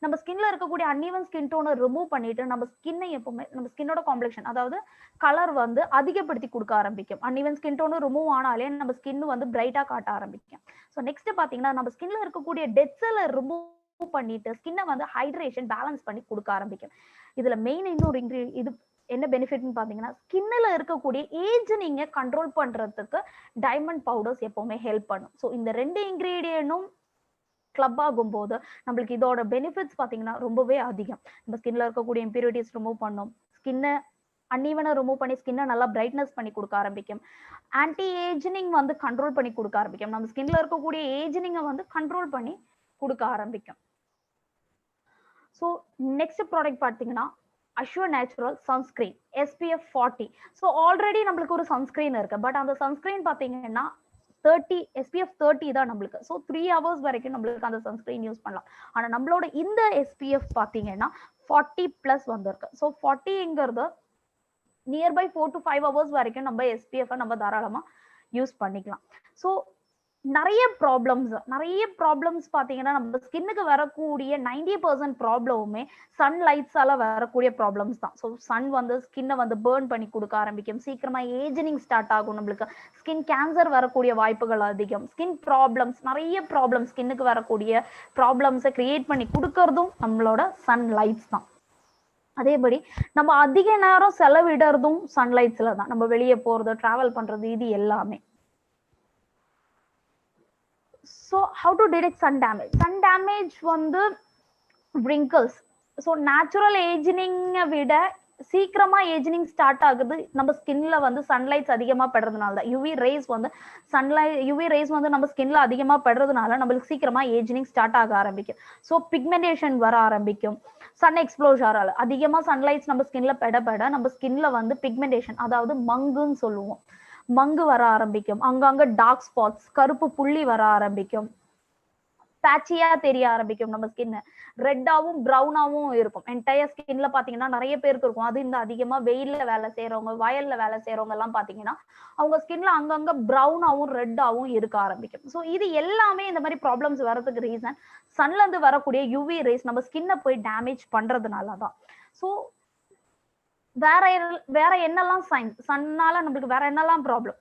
நம்ம ஸ்கின்ல இருக்கக்கூடிய அன்ஈவன் ஸ்கின் டோனை ரிமூவ் பண்ணிட்டு நம்ம ஸ்கின்னை எப்பவுமே நம்ம ஸ்கின்னோட காம்ப்ளெக்ஷன், அதாவது கலர் வந்து அதிகப்படுத்தி கொடுக்க ஆரம்பிக்கும். அன்ஈவன் ஸ்கின் டோனு ரிமூவ் ஆனாலே நம்ம ஸ்கின் வந்து பிரைட்டா காட்ட ஆரம்பிக்கும். ஸோ நெக்ஸ்ட் பாத்தீங்கன்னா நம்ம ஸ்கின்ல இருக்கக்கூடிய டெட் செல்லை ரிமூவ் பண்ணிட்டு ஸ்கின்னை வந்து ஹைட்ரேஷன் பேலன்ஸ் பண்ணி கொடுக்க ஆரம்பிக்கும். இதுல மெயின் இன்னொரு இது என்ன பெனிஃபிட்னு பாத்தீங்கன்னா ஸ்கின்ல இருக்கக்கூடிய ஏஜ் நீங்க கண்ட்ரோல் பண்றதுக்கு டைமண்ட் பவுடர்ஸ் எப்பவுமே ஹெல்ப் பண்ணும். ஸோ இந்த ரெண்டு இன்கிரீடியன்டும் கிளப் ஆகும் போது நம்மளுக்கு இதோட பெனிஃபிட்ஸ் பாத்தீங்கன்னா ரொம்பவே அதிகம். நம்ம ஸ்கின்ல இருக்கக்கூடிய இம்பியூரிட்டிஸ் ரிமூவ் பண்ணும், ஸ்கின்னை அன்ஈவனா ரிமூவ் பண்ணி ஸ்கின்னை நல்லா பிரைட்னஸ் பண்ணி கொடுக்க ஆரம்பிக்கும், ஆன்டி ஏஜினிங் வந்து கண்ட்ரோல் பண்ணி கொடுக்க ஆரம்பிக்கும். நம்ம ஸ்கின்ல இருக்கக்கூடிய ஏஜினிங்கை வந்து கண்ட்ரோல் பண்ணி கொடுக்க ஆரம்பிக்கும். ஸோ நெக்ஸ்ட் ப்ராடக்ட் பார்த்தீங்கன்னா Assure natural sunscreen SPF 40. So already நம்மளுக்கு ஒரு சன்ஸ்கிரீன் இருக்கு, பட் அந்த சன்ஸ்கிரீன் பார்த்தீங்கன்னா 30 SPF 30 தான் நம்மளுக்கு. ஸோ 3 hours வரைக்கும் நம்மளுக்கு அந்த சன்ஸ்கிரீன் யூஸ் பண்ணலாம். ஆனால் நம்மளோட இந்த SPF பார்த்தீங்கன்னா 40+ வந்திருக்கு. ஸோ 40ங்கிறது நியர்பை 4 to 5 hours வரைக்கும் நம்ம SPF நம்ம தாராளமாக யூஸ் பண்ணிக்கலாம். ஸோ நிறைய ப்ராப்ளம்ஸ் பாத்தீங்கன்னா நம்ம ஸ்கின்னுக்கு வரக்கூடிய 90% ப்ராப்ளமுமே சன்லைட்ஸால வரக்கூடிய ப்ராப்ளம்ஸ் தான். ஸோ சன் வந்து ஸ்கின்னை வந்து பேர்ன் பண்ணி கொடுக்க ஆரம்பிக்கும், சீக்கிரமா ஏஜினிங் ஸ்டார்ட் ஆகும், நம்மளுக்கு ஸ்கின் கேன்சர் வரக்கூடிய வாய்ப்புகள் அதிகம், ஸ்கின் ப்ராப்ளம்ஸ் நிறைய ப்ராப்ளம்ஸ் ஸ்கின்னுக்கு வரக்கூடிய ப்ராப்ளம்ஸை கிரியேட் பண்ணி கொடுக்கறதும் நம்மளோட சன்லைட்ஸ் தான். அதேபடி நம்ம அதிக நேரம் செலவிடுறதும் சன்லைட்ஸ்ல தான். நம்ம வெளியே போறது, டிராவல் பண்றது, இது எல்லாமே. So how to detect sun damage? Sun damage வந்து wrinkles. So natural aging விட சீக்கிரமா ஏஜினிங் ஸ்டார்ட் ஆகுது நம்ம ஸ்கின்ல வந்து சன்லைட்ஸ் அதிகமா படுறதுனால தான். யூவி ரேஸ் வந்து நம்ம ஸ்கின்ல அதிகமா படுறதுனால நம்மளுக்கு சீக்கிரமா ஏஜினிங் ஸ்டார்ட் ஆக ஆரம்பிக்கும். ஸோ பிக்மெண்டேஷன் வர ஆரம்பிக்கும். சன் எக்ஸ்ப்ளோஷரால அதிகமா சன்லைட்ஸ் நம்ம ஸ்கின்ல பட நம்ம ஸ்கின்ல வந்து பிக்மெண்டேஷன், அதாவது மங்குன்னு சொல்லுவோம், மங்கு வர ஆரம்பிக்கும், அங்கங்க டார்க் ஸ்பாட்ஸ், கருப்பு புள்ளி வர ஆரம்பிக்கும், பேச்சியா தெரிய ஆரம்பிக்கும், நம்ம ஸ்கின் ரெட்டாவும் ப்ரௌனாவும் இருக்கும். என்டையர் ஸ்கின்ல பாத்தீங்கன்னா நிறைய பேருக்கு இருக்கும். அது இந்த அதிகமா வெயில்ல வேலை செய்யறவங்க, வயல்ல வேலை செய்யறவங்க எல்லாம் பாத்தீங்கன்னா அவங்க ஸ்கின்ல அங்கங்க ப்ரௌனாவும் ரெட்டாவும் இருக்க ஆரம்பிக்கும். ஸோ இது எல்லாமே இந்த மாதிரி ப்ராப்ளம்ஸ் வரதுக்கு ரீசன் சன்ல இருந்து வரக்கூடிய யூவி ரேஸ் நம்ம ஸ்கின்னை போய் டேமேஜ் பண்றதுனாலதான். ஸோ வேற என்னெல்லாம் சைன் சன்னால நம்மளுக்கு வேற என்னெல்லாம் ப்ராப்ளம்?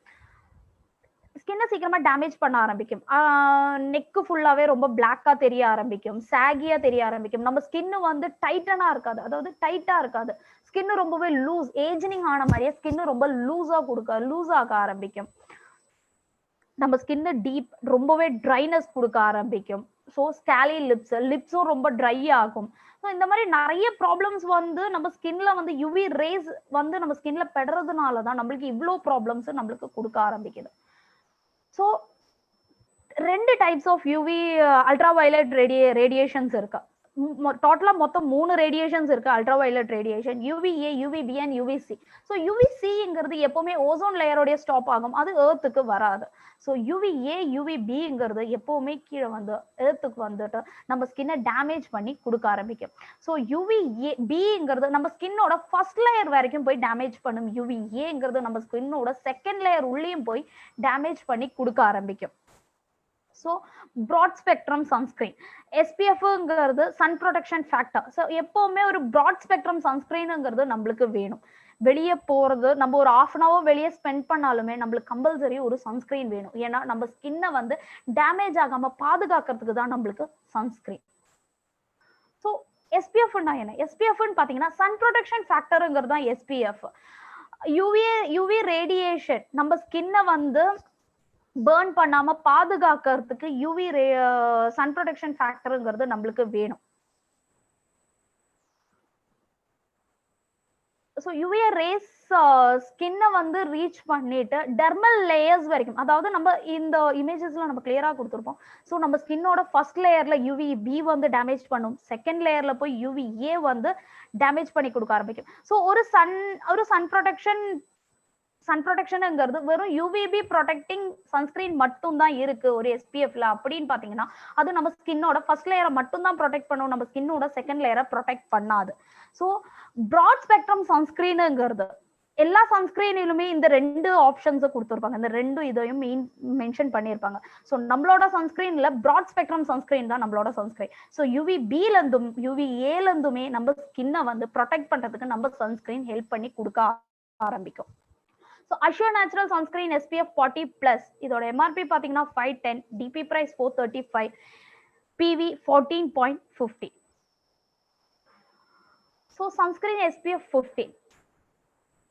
ஸ்கின்னை சீக்கிரமா டேமேஜ் பண்ண ஆரம்பிக்கும், நெக்கு ஃபுல்லாவே ரொம்ப பிளாக்கா தெரிய ஆரம்பிக்கும், சாகியா தெரிய ஆரம்பிக்கும், நம்ம ஸ்கின்னு வந்து டைட்டனா இருக்காது, அதாவது டைட்டா இருக்காது, ஸ்கின்னு ரொம்பவே லூஸ், ஏஜினிங் ஆன மாதிரியே ஸ்கின்னு ரொம்ப லூஸ் ஆக ஆரம்பிக்கும், நம்ம ஸ்கின்னு டீப் ரொம்பவே ட்ரைனஸ் கொடுக்க ஆரம்பிக்கும். ஸோ ஸ்கேலி லிப்ஸும் ரொம்ப ட்ரை ஆகும். ஸோ இந்த மாதிரி நிறைய ப்ராப்ளம்ஸ் வந்து நம்ம ஸ்கின்ல வந்து யூவி ரேஸ் வந்து நம்ம ஸ்கின்ல படுறதுனால தான் நம்மளுக்கு இவ்வளோ ப்ராப்ளம்ஸ் நம்மளுக்கு கொடுக்க ஆரம்பிக்குது. So 2 types of UV ultra violet radiations இருக்கு. டோட்டலா மொத்தம் 3 ரேடியேஷன்ஸ் இருக்கு ultra violet radiation, UVA, UVB and UVC. So யூவிசிங்கிறது எப்பவுமே ஓசோன் லேயரோடைய ஸ்டாப் ஆகும், அது எர்த்துக்கு வராது. ஸோ யூவிஏ, யூவிபிங்கிறது எப்பவுமே கீழே வந்து எர்த்துக்கு வந்துட்டு நம்ம ஸ்கின்னை டேமேஜ் பண்ணி கொடுக்க ஆரம்பிக்கும். ஸோ யூவிஏ பிங்கிறது நம்ம ஸ்கின்னோட ஃபர்ஸ்ட் லேயர் வரைக்கும் போய் டேமேஜ் பண்ணும், யூவிஏங்கிறது நம்ம ஸ்கின்னோட செகண்ட் லேயர் உள்ளேயும் போய் டேமேஜ் பண்ணி கொடுக்க ஆரம்பிக்கும். ஸோ ப்ராட் ஸ்பெக்ட்ரம் சன்ஸ்கிரீன், எஸ்பிஎஃப்ங்கிறது சன் ப்ரொடெக்ஷன் ஃபேக்டர். ஸோ எப்பவுமே ஒரு ப்ராட் ஸ்பெக்ட்ரம் சன்ஸ்கிரீனுங்கிறது நம்மளுக்கு வேணும். வெளியே போறது நம்ம ஒரு 1/2 hour வெளியே ஸ்பெண்ட் பண்ணாலுமே நம்மளுக்கு கம்பல்சரி ஒரு சன்ஸ்கிரீன் வேணும். ஏன்னா நம்ம ஸ்கின்னை வந்து டேமேஜ் ஆகாம பாதுகாக்கிறதுக்கு தான் நம்மளுக்கு சன்ஸ்கிரீன். ஸோ எஸ்பிஎஃப்னா என்ன? எஸ்பிஎஃப்னு பாத்தீங்கன்னா சன் ப்ரொடெக்ஷன் ஃபேக்டருங்கிறது தான் எஸ்பிஎஃப். யூவி ரேடியேஷன் நம்ம ஸ்கின்னை வந்து பேர்ன் பண்ணாம பாதுகாக்கிறதுக்கு யூவி சன் ப்ரொடெக்ஷன் ஃபேக்டருங்கிறது நம்மளுக்கு வேணும். ஸோ யூவிஏ ரேஸ் ஸ்கின்னை வந்து ரீச் பண்ணிட்டு டெர்மல் லேயர்ஸ் வரைக்கும், அதாவது நம்ம இந்த இமேஜஸ்ல நம்ம கிளியரா கொடுத்துருப்போம். ஸோ நம்ம ஸ்கின்னோட ஃபர்ஸ்ட் லேயர்ல யூவி பி வந்து டேமேஜ் பண்ணும், செகண்ட் லேயர்ல போய் யூவி ஏ வந்து டேமேஜ் பண்ணி கொடுக்க ஆரம்பிக்கும். ஸோ ஒரு சன் ப்ரொடெக்ஷன்ங்கிறது வெறும் யூவிபி ப்ரொடெக்டிங் சன்ஸ்கிரீன் மட்டும் தான் இருக்கு ஒரு எஸ்பிஎஃப்ல அப்படின்னு பாத்தீங்கன்னா அது நம்ம ஸ்கின்னோட ஃபர்ஸ்ட் லேயரை மட்டும் தான் ப்ரொடெக்ட் பண்ணும், நம்ம ஸ்கின்னோட செகண்ட் லேயரை ப்ரொடெக்ட் பண்ணாது. ஸோ ப்ராட் ஸ்பெக்ட்ரம் சன்ஸ்கிரீனுங்கிறது எல்லா சன்ஸ்கிரீனிலுமே இந்த 2 ஆப்ஷன்ஸை கொடுத்துருப்பாங்க, இந்த 2 இதையும் மென்ஷன் பண்ணியிருப்பாங்க. ஸோ நம்மளோட சன்ஸ்கிரீன்ல ப்ராட் ஸ்பெக்ட்ரம் சன்ஸ்கிரீன் தான் நம்மளோட சன்ஸ்கிரீன். ஸோ யூவிபில இருந்தும் யூவிஏல இருந்துமே நம்ம ஸ்கின்னை வந்து ப்ரொடெக்ட் பண்றதுக்கு நம்ம சன்ஸ்கிரீன் ஹெல்ப் பண்ணி கொடுக்க ஆரம்பிக்கும். So Assure natural sunscreen SPF 40+, இதோட MRP பாத்தீங்கன்னா 510, DP price 435, PV 14.50. So sunscreen SPF 15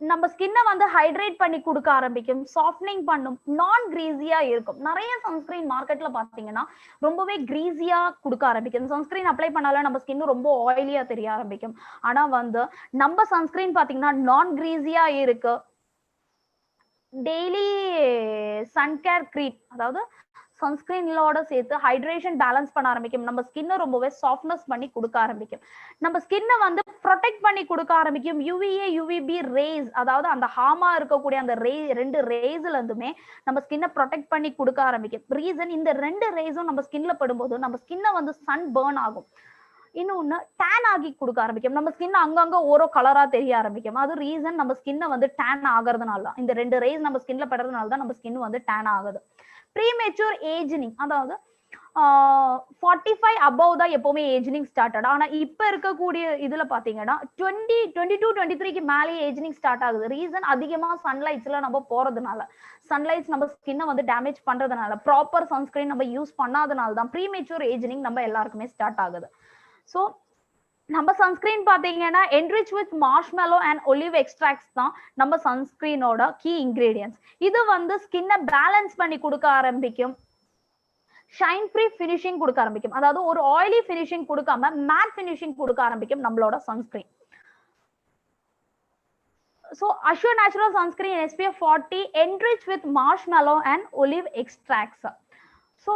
நம்ம ஸ்கின்னை வந்து ஹைட்ரேட் பண்ணி கொடுக்க ஆரம்பிக்கும், சாஃப்ட்னிங் பண்ணும், நான் கிரீஸியா இருக்கும். நிறைய சன்ஸ்கிரீன் மார்க்கெட்ல பாத்தீங்கன்னா ரொம்பவே கிரீஸியா கொடுக்க ஆரம்பிக்கும். சன்ஸ்கிரீன் அப்ளை பண்ணால நம்ம ஸ்கின் ரொம்ப ஆயிலியா தெரிய ஆரம்பிக்கும். ஆனா வந்து நம்ம சன்ஸ்கிரீன் பாத்தீங்கன்னா நான் கிரீஸியா இருக்கு. டெய்லி சன் கேர் க்ரீம், அதாவது சன்ஸ்கிரீனோட சேர்த்து ஹைட்ரேஷன் பேலன்ஸ் பண்ண ஆரம்பிக்கும், நம்ம ஸ்கின்னை ரொம்பவே சாஃப்ட்னஸ் பண்ணி கொடுக்க ஆரம்பிக்கும், நம்ம ஸ்கின்னை வந்து ப்ரொடெக்ட் பண்ணி கொடுக்க ஆரம்பிக்கும். யூவிஏ யூவிபி ரேஸ், அதாவது அந்த ஹார்மா இருக்கக்கூடிய அந்த 2 ரேஸ்ல இருந்துமே நம்ம ஸ்கின்னை ப்ரொடெக்ட் பண்ணி கொடுக்க ஆரம்பிக்கும். ரீசன் இந்த 2 ரேஸும் நம்ம ஸ்கின்ல படும்போது நம்ம ஸ்கின்னை வந்து சன் பேர்ன் ஆகும். இன்னொன்னு டேன் ஆகி கொடுக்க ஆரம்பிக்கும். நம்ம ஸ்கின் அங்கங்க ஓரோ கலரா தெரிய ஆரம்பிக்கும். அது ரீசன் நம்ம ஸ்கின்னை வந்து டேன் ஆகிறதுனால தான். இந்த 2 ரேஸ் நம்ம ஸ்கின்ல படுறதுனால தான் நம்ம ஸ்கின் வந்து டேன் ஆகுது. ப்ரீமெச்சூர் ஏஜினிங், அதாவது 45 above தான் எப்பவுமே ஏஜினிங் ஸ்டார்டட். ஆனா இப்ப இருக்கக்கூடிய இதுல பாத்தீங்கன்னா 22 23க்கு மேலேயே ஏஜினிங் ஸ்டார்ட் ஆகுது. ரீசன் அதிகமா சன்லைட்ஸ்ல நம்ம போறதுனால, சன்லைட்ஸ் நம்ம ஸ்கின்னை வந்து டேமேஜ் பண்றதுனால, ப்ராப்பர் சன்ஸ்கிரீன் நம்ம யூஸ் பண்ணாதனால தான் ப்ரீமெச்சூர் ஏஜினிங் நம்ம எல்லாருக்குமே ஸ்டார்ட் ஆகுது. ஸோ நம்ம சன்ஸ்கிரீன் பாத்தீங்கன்னா enrich with marshmallow and olive extracts தான் நம்ம சன்ஸ்கிரீனோட கீ இன்கிரீடியன்ஸ். இது வந்து ஸ்கின்னை பேலன்ஸ் பண்ணி கொடுக்க ஆரம்பிக்கும், ஷைன் ஃப்ரீ ஃபினிஷிங் கொடுக்க ஆரம்பிக்கும். அதாவது ஒரு ஆயிலி ஃபினிஷிங் கொடுக்காம மேட் ஃபினிஷிங் கொடுக்க ஆரம்பிக்கும் நம்மளோட sunscreen. So Assure Natural Sunscreen SPF 40 enriched with marshmallow and olive extracts. So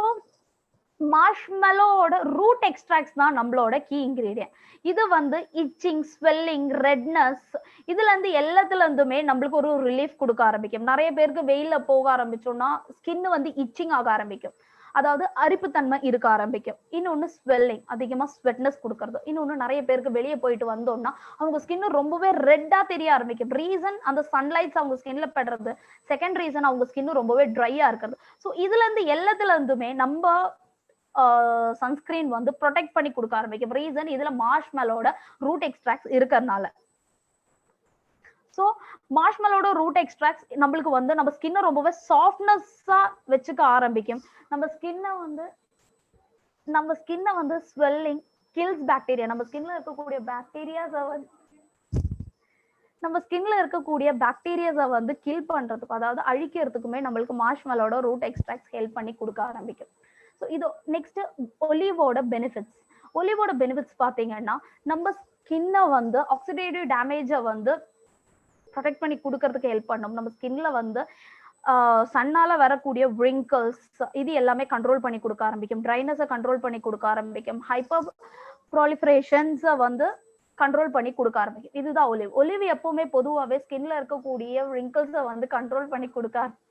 மார்ஷ்மெலோட ரூட் எக்ஸ்ட்ராக்ட்ஸ் தான் நம்மளோட கீ இன்கிரீடியன்ட். இது வந்து இச்சிங், ஸ்வெல்லிங், ரெட்னஸ் இதுல இருந்து எல்லாத்துல இருந்துமே நம்மளுக்கு ஒரு ரிலீஃப் கொடுக்க ஆரம்பிக்கும். நிறைய பேருக்கு வெயில போக ஆரம்பிச்சோம்னா ஸ்கின் வந்து இச்சிங் ஆக ஆரம்பிக்கும், அதாவது அரிப்புத்தன்மை இருக்க ஆரம்பிக்கும். இன்னொன்னு ஸ்வெல்லிங், அதிகமா ஸ்வெட்னஸ் கொடுக்கறது. இன்னொன்னு நிறைய பேருக்கு வெளியே போயிட்டு வந்தோம்னா அவங்க ஸ்கின் ரொம்பவே ரெட்டா தெரிய ஆரம்பிக்கும். ரீசன் அந்த சன்லைட்ஸ் அவங்க ஸ்கின்ல படுறது. செகண்ட் ரீசன் அவங்க ஸ்கின் ரொம்பவே ட்ரையா இருக்கிறது. ஸோ இதுல இருந்து எல்லாத்துல இருந்துமே நம்ம சன்ஸ்கிரீன் வந்து ப்ரொடெக்ட் பண்ணி கொடுக்க ஆரம்பிக்கும். ரீசன் இதுல மார்ஷ்மெலோட ரூட் எக்ஸ்ட்ராக்ட்ஸ் இருக்கிறதுனால. ஸோ மார்ஷ்மெலோட ரூட் எக்ஸ்ட்ராக்ட்ஸ் நம்மளுக்கு வந்து நம்ம ஸ்கின்னை ரொம்பவே சாஃப்ட்னஸா வச்சுக்க ஆரம்பிக்கும். நம்ம ஸ்கின்னை வந்து ஸ்வெல்லிங், கில்ஸ் பாக்டீரியா, நம்ம ஸ்கின்ல இருக்கக்கூடிய பாக்டீரியாஸை வந்து கில் பண்றதுக்கு, அதாவது அழிக்கிறதுக்குமே நம்மளுக்கு மார்ஷ்மெலோட ரூட் எக்ஸ்ட்ராக்ட்ஸ் ஹெல்ப் பண்ணி கொடுக்க ஆரம்பிக்கும். ஸோ இது நெக்ஸ்ட் ஒலிவோட பெனிஃபிட்ஸ். ஒலிவோட பெனிஃபிட்ஸ் பார்த்தீங்கன்னா நம்ம ஸ்கின்னை வந்து ஆக்சிடேட்டிவ் டேமேஜை வந்து ப்ரொடெக்ட் பண்ணி கொடுக்கறதுக்கு ஹெல்ப் பண்ணும். நம்ம ஸ்கின்ல வந்து சன்னால வரக்கூடிய wrinkles இது எல்லாமே கண்ட்ரோல் பண்ணி கொடுக்க ஆரம்பிக்கும். ட்ரைனஸை கண்ட்ரோல் பண்ணி கொடுக்க ஆரம்பிக்கும். ஹைப்பர் ப்ராலிஃபரேஷன்ஸை வந்து கண்ட்ரோல் பண்ணி கொடுக்க ஆரம்பிக்கும். இதுதான் ஒலிவ். ஒலிவ் எப்பவுமே பொதுவாகவே ஸ்கின்ல இருக்கக்கூடிய wrinkles-ஐ வந்து கண்ட்ரோல் பண்ணி கொடுக்க ஆரம்பிக்கும்.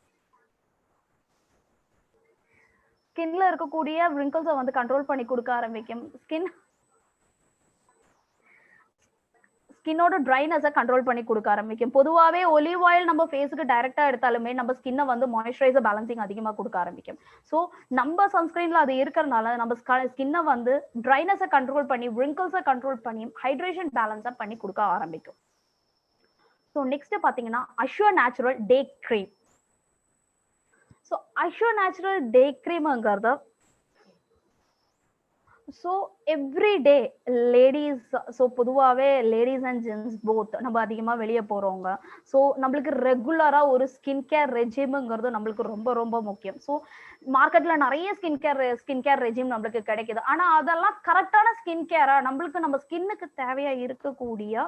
ஸ்கின்னோட ட்ரைனஸை கண்ட்ரோல் பண்ணி கொடுக்க ஆரம்பிக்கும். பொதுவாகவே ஒலிவ் ஆயில் நம்ம ஃபேஸுக்கு டைரக்டா எடுத்தாலுமே நம்ம ஸ்கின்னை வந்து மாய்ஸ்சரைசர் பேலன்சிங் அதிகமாக கொடுக்க ஆரம்பிக்கும். ஸோ நம்ம சன்ஸ்கிரீன்ல அது இருக்கிறதுனால நம்ம ஸ்கின்னை வந்து ட்ரைனஸை கண்ட்ரோல் பண்ணி, wrinkles-ஐ கண்ட்ரோல் பண்ணி, ஹைட்ரேஷன் பேலன்ஸை பண்ணி கொடுக்க ஆரம்பிக்கும். ஸோ நெக்ஸ்ட் பார்த்தீங்கன்னா Assure natural day cream. So Assure natural day க்ரீம்ங்கிறது ஸோ எவ்ரிடே லேடிஸ், ஸோ பொதுவாகவே லேடிஸ் அண்ட் ஜென்ஸ் போத் நம்ம அதிகமாக வெளியே போகிறவங்க. ஸோ நம்மளுக்கு ரெகுலராக ஒரு ஸ்கின் கேர் ரெஜிமுங்கிறது நம்மளுக்கு ரொம்ப ரொம்ப முக்கியம். ஸோ மார்க்கெட்டில் நிறைய ஸ்கின் கேர் ரெஜிம் நம்மளுக்கு கிடைக்குது. ஆனால் அதெல்லாம் கரெக்டான ஸ்கின் கேரா, நம்மளுக்கு நம்ம ஸ்கின்னுக்கு தேவையாக இருக்கக்கூடிய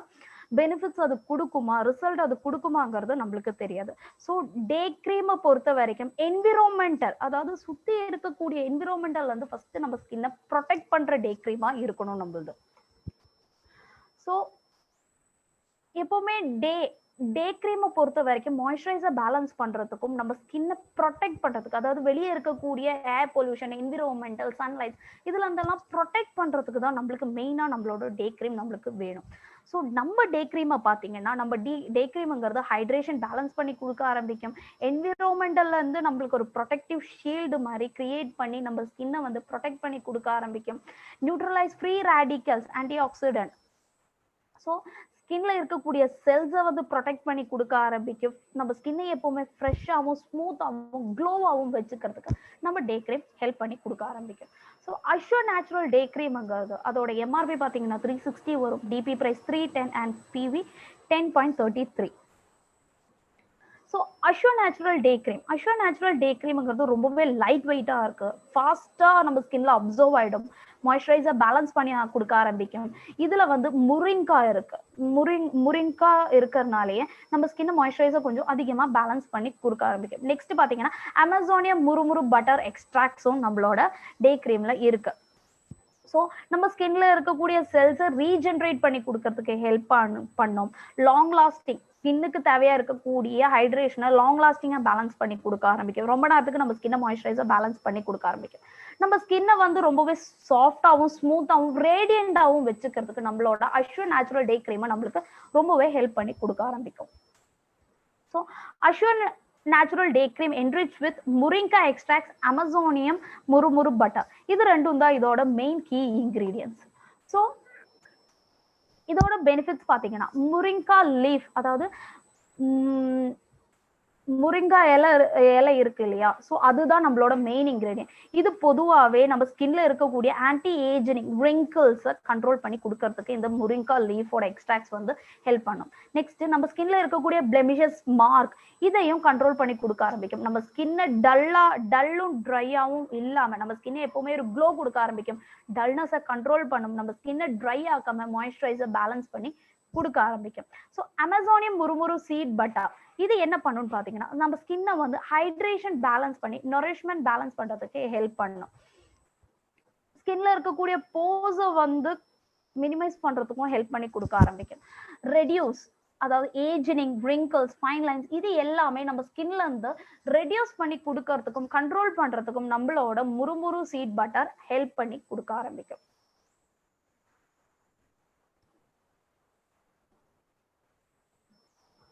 பெனிஃபிட்ஸ் அது கொடுக்குமா, ரிசல்ட் அது கொடுக்குமாங்கிறது நம்மளுக்கு தெரியாது. ஸோ டே க்ரீமை பொறுத்த வரைக்கும் என்விரான்மெண்டல், அதாவது சுற்றி இருக்கக்கூடிய என்விரான்மெண்டல் வந்து ஃபர்ஸ்ட் நம்ம ஸ்கின்னை ப்ரொடெக்ட் பண்ற டே க்ரீமா இருக்கணும் நம்மளது. ஸோ எப்பவுமே டே க்ரீமை பொறுத்த வரைக்கும் மாய்ஸ்சரைசர் பேலன்ஸ் பண்றதுக்கும் நம்ம ஸ்கின்னை ப்ரொடெக்ட் பண்றதுக்கு, அதாவது வெளியே இருக்கக்கூடிய ஏர் பொல்யூஷன், என்விரான்மெண்டல், சன்லைட் இதுல இருந்தெல்லாம் ப்ரொடெக்ட் பண்றதுக்கு தான் நம்மளுக்கு மெயினா நம்மளோட டே க்ரீம் நம்மளுக்கு வேணும். ஸோ நம்ம டே க்ரீமை பார்த்தீங்கன்னா நம்ம டே க்ரீம்ங்கிறது ஹைட்ரேஷன் பேலன்ஸ் பண்ணி கொடுக்க ஆரம்பிக்கும். என்விரான்மெண்டல்ல இருந்து நம்மளுக்கு ஒரு ப்ரொடெக்டிவ் ஷீல்டு மாதிரி கிரியேட் பண்ணி நம்ம ஸ்கின்னை வந்து ப்ரொடெக்ட் பண்ணி கொடுக்க ஆரம்பிக்கும். Neutralise free radicals, anti accident, so ஸ்கின்ல இருக்கக்கூடிய செல்ஸை வந்து ப்ரொடெக்ட் பண்ணி கொடுக்க ஆரம்பிக்கும். நம்ம ஸ்கின்னை எப்பவுமே ஃப்ரெஷ்ஷாகவும் ஸ்மூத்தாகவும் க்ளோவாகவும் வச்சுக்கிறதுக்கு நம்ம டே க்ரீம் ஹெல்ப் பண்ணி கொடுக்க ஆரம்பிக்கும். ஸோ அஷ்யூர் நேச்சுரல் டே க்ரீம்ங்கிறது அதோட எம்ஆர்பி பார்த்தீங்கன்னா 360 வரும், DP price 310 and PV 10.33. So Assure natural day க்ரீம்ங்கிறது ரொம்பவே லைட் வெயிட்டாக இருக்கு, ஃபாஸ்ட்டாக நம்ம ஸ்கின்ல அப்சர்வ் ஆகிடும், மாய்ஸ்சரைசர் பேலன்ஸ் பண்ணி கொடுக்க ஆரம்பிக்கும். இதுல வந்து முரிங்கா இருக்கு, முரிங்கா இருக்கிறதுனாலேயே நம்ம ஸ்கின் மாய்ஸ்சரைசர் கொஞ்சம் அதிகமா பேலன்ஸ் பண்ணி கொடுக்க ஆரம்பிக்கும். நெக்ஸ்ட் பாத்தீங்கன்னா அமேசானியா முறுமுறு பட்டர் எக்ஸ்ட்ராக்ட்ஸும் நம்மளோட டே க்ரீம்ல இருக்கு. ஸோ நம்ம ஸ்கின்ல இருக்கக்கூடிய செல்ஸை ரீஜென்ரேட் பண்ணி கொடுக்கறதுக்கு ஹெல்ப் பண்ணும். லாங் லாஸ்டிங் ஸ்கின்னுக்கு தேவையா இருக்கக்கூடிய ஹைட்ரேஷனை லாங் லாஸ்டிங்கா பேலன்ஸ் பண்ணி கொடுக்க ஆரம்பிக்கும். ரொம்ப நேரத்துக்கு நம்ம ஸ்கின்னை மாய்ஸ்சரைசர் பேலன்ஸ் பண்ணி கொடுக்க ஆரம்பிக்கும். நம்ம ஸ்கின்னை வந்து ரொம்பவே சாஃப்டாகவும் ஸ்மூத்தாகவும் ரேடியண்டாகவும் வச்சுக்கிறதுக்கு நம்மளோட அஷ்யூர் நேச்சுரல் டே கிரீமை நம்மளுக்கு ரொம்பவே ஹெல்ப் பண்ணி கொடுக்க ஆரம்பிக்கும். So Assure natural day cream enriched with moringa extracts, Amazonian murumuru butter, இது ரெண்டும் தான் இதோட மெயின் கீ இன்கிரீடியன்ட்ஸ். ஸோ இதோட பெனிஃபிட்ஸ் பாத்தீங்கன்னா, முரிங்கா லீஃப், அதாவது முரிங்கா இலை இருக்கு இல்லையா, ஸோ அதுதான் நம்மளோட மெயின் இன்கிரீடியன்ட். இது பொதுவாகவே நம்ம ஸ்கின்ல இருக்கக்கூடிய ஆன்டி ஏஜிங் ரிங்கிள்ஸை கண்ட்ரோல் பண்ணி கொடுக்கறதுக்கு இந்த முரிங்கா லீஃபோட எக்ஸ்ட்ராக்ட்ஸ் வந்து ஹெல்ப் பண்ணும். நெக்ஸ்ட் நம்ம ஸ்கின்ல இருக்கக்கூடிய பிளெமிஷஸ் மார்க், இதையும் கண்ட்ரோல் பண்ணி கொடுக்க ஆரம்பிக்கும். நம்ம ஸ்கின்னை டல்லும் ட்ரையாவும் இல்லாம நம்ம ஸ்கின்னை எப்பவுமே ஒரு க்ளோ கொடுக்க ஆரம்பிக்கும். டல்னஸை கண்ட்ரோல் பண்ணும். நம்ம ஸ்கின்னை ட்ரை ஆக்காம மாய்ஸ்சரைசர் பேலன்ஸ் பண்ணி கொடுக்க ஆரம்பிக்கும். ஸோ அமேசானியம் முறுமுறு சீட் பட்டர், இது என்ன பண்ணுன்னு பாத்தீங்கன்னா, நம்ம ஸ்கின்னை வந்து ஹைட்ரேஷன் பேலன்ஸ் பண்ணி நரிஷ்மெண்ட் பேலன்ஸ் பண்றதுக்கு ஹெல்ப் பண்ணும். ஸ்கின்ல இருக்கக்கூடிய போஸை வந்து மினிமைஸ் பண்றதுக்கும் ஹெல்ப் பண்ணி கொடுக்க ஆரம்பிக்கும். ரெடியூஸ், அதாவது ஏஜிங், wrinkles, ஃபைன் லைன்ஸ், இது எல்லாமே நம்ம ஸ்கின்ல இருந்து ரெடியூஸ் பண்ணி கொடுக்கறதுக்கும் கண்ட்ரோல் பண்றதுக்கும் நம்மளோட முறுமுறு சீட் பட்டர் ஹெல்ப் பண்ணி கொடுக்க ஆரம்பிக்கும்.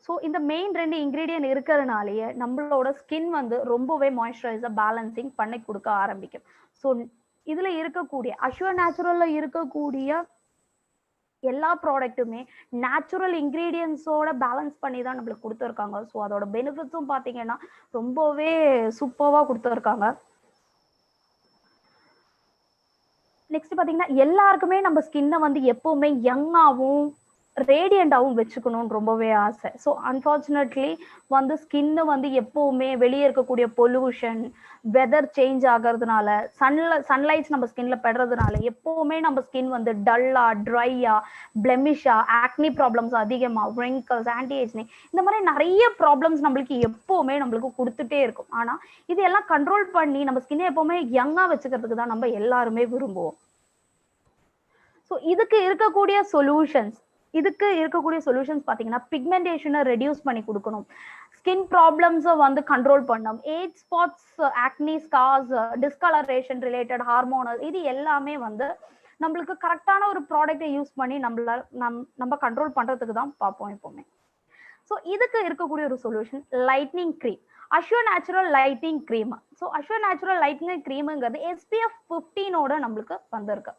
ஸோ இந்த மெயின் 2 இன்கிரீடியன்ட் இருக்கிறதுனாலேயே நம்மளோட ஸ்கின் வந்து ரொம்பவே மாய்ஸ்சரைசர் பேலன்சிங் பண்ணி கொடுக்க ஆரம்பிக்கும். ஸோ இதுல இருக்கக்கூடிய அஷ்யூர் நேச்சுரல்ல இருக்கக்கூடிய எல்லா ப்ராடக்ட்டுமே நேச்சுரல் இன்கிரீடியன்ஸோட பேலன்ஸ் பண்ணி தான் நம்மளுக்கு கொடுத்துருக்காங்க. ஸோ அதோட பெனிஃபிட்ஸும் பார்த்தீங்கன்னா ரொம்பவே சூப்பராக கொடுத்துருக்காங்க. நெக்ஸ்ட் பார்த்தீங்கன்னா, எல்லாருக்குமே நம்ம ஸ்கின்னை வந்து எப்பவுமே யங்காகவும் ரேடியண்டாகவும் வச்சுக்கணும்னு ரொம்பவே ஆசை. ஸோ அன்ஃபார்ச்சுனேட்லி வந்து ஸ்கின்னு வந்து எப்பவுமே வெளியே இருக்கக்கூடிய பொல்யூஷன், வெதர் சேஞ்ச் ஆகிறதுனால, சன்லைட்ஸ் நம்ம ஸ்கின்ல படுறதுனால எப்பவுமே நம்ம ஸ்கின் வந்து டல்லா, ட்ரையா, பிளெமிஷா, ஆக்னி ப்ராப்ளம்ஸ் அதிகமா, wrinkles, ஆன்டி ஏஜிங், இந்த மாதிரி நிறைய ப்ராப்ளம்ஸ் நம்மளுக்கு எப்பவுமே நம்மளுக்கு கொடுத்துட்டே இருக்கும். ஆனா இது எல்லாம் கண்ட்ரோல் பண்ணி நம்ம ஸ்கின்னை எப்பவுமே யங்கா வச்சுக்கிறதுக்கு தான் நம்ம எல்லாருமே விரும்புவோம். ஸோ இதுக்கு இருக்கக்கூடிய சொல்யூஷன்ஸ் பாத்தீங்கன்னா, பிக்மெண்டேஷனை ரெடியூஸ் பண்ணி கொடுக்கணும், ஸ்கின் ப்ராப்ளம்ஸை வந்து கண்ட்ரோல் பண்ணணும், ஏஜ் ஸ்பாட்ஸ், ஆக்னி, ஸ்கார்ஸ், டிஸ்கலரேஷன் ரிலேட்டட் ஹார்மோனல், இது எல்லாமே வந்து நம்மளுக்கு கரெக்டான ஒரு ப்ராடக்டை யூஸ் பண்ணி நம்ம கண்ட்ரோல் பண்றதுக்கு தான் பார்ப்போம் எப்பவுமே. ஸோ இதுக்கு இருக்கக்கூடிய ஒரு solution lightning cream, Assure natural lightning cream. So Assure natural lightning க்ரீமுங்கிறது SPF 15 நம்மளுக்கு வந்திருக்கு.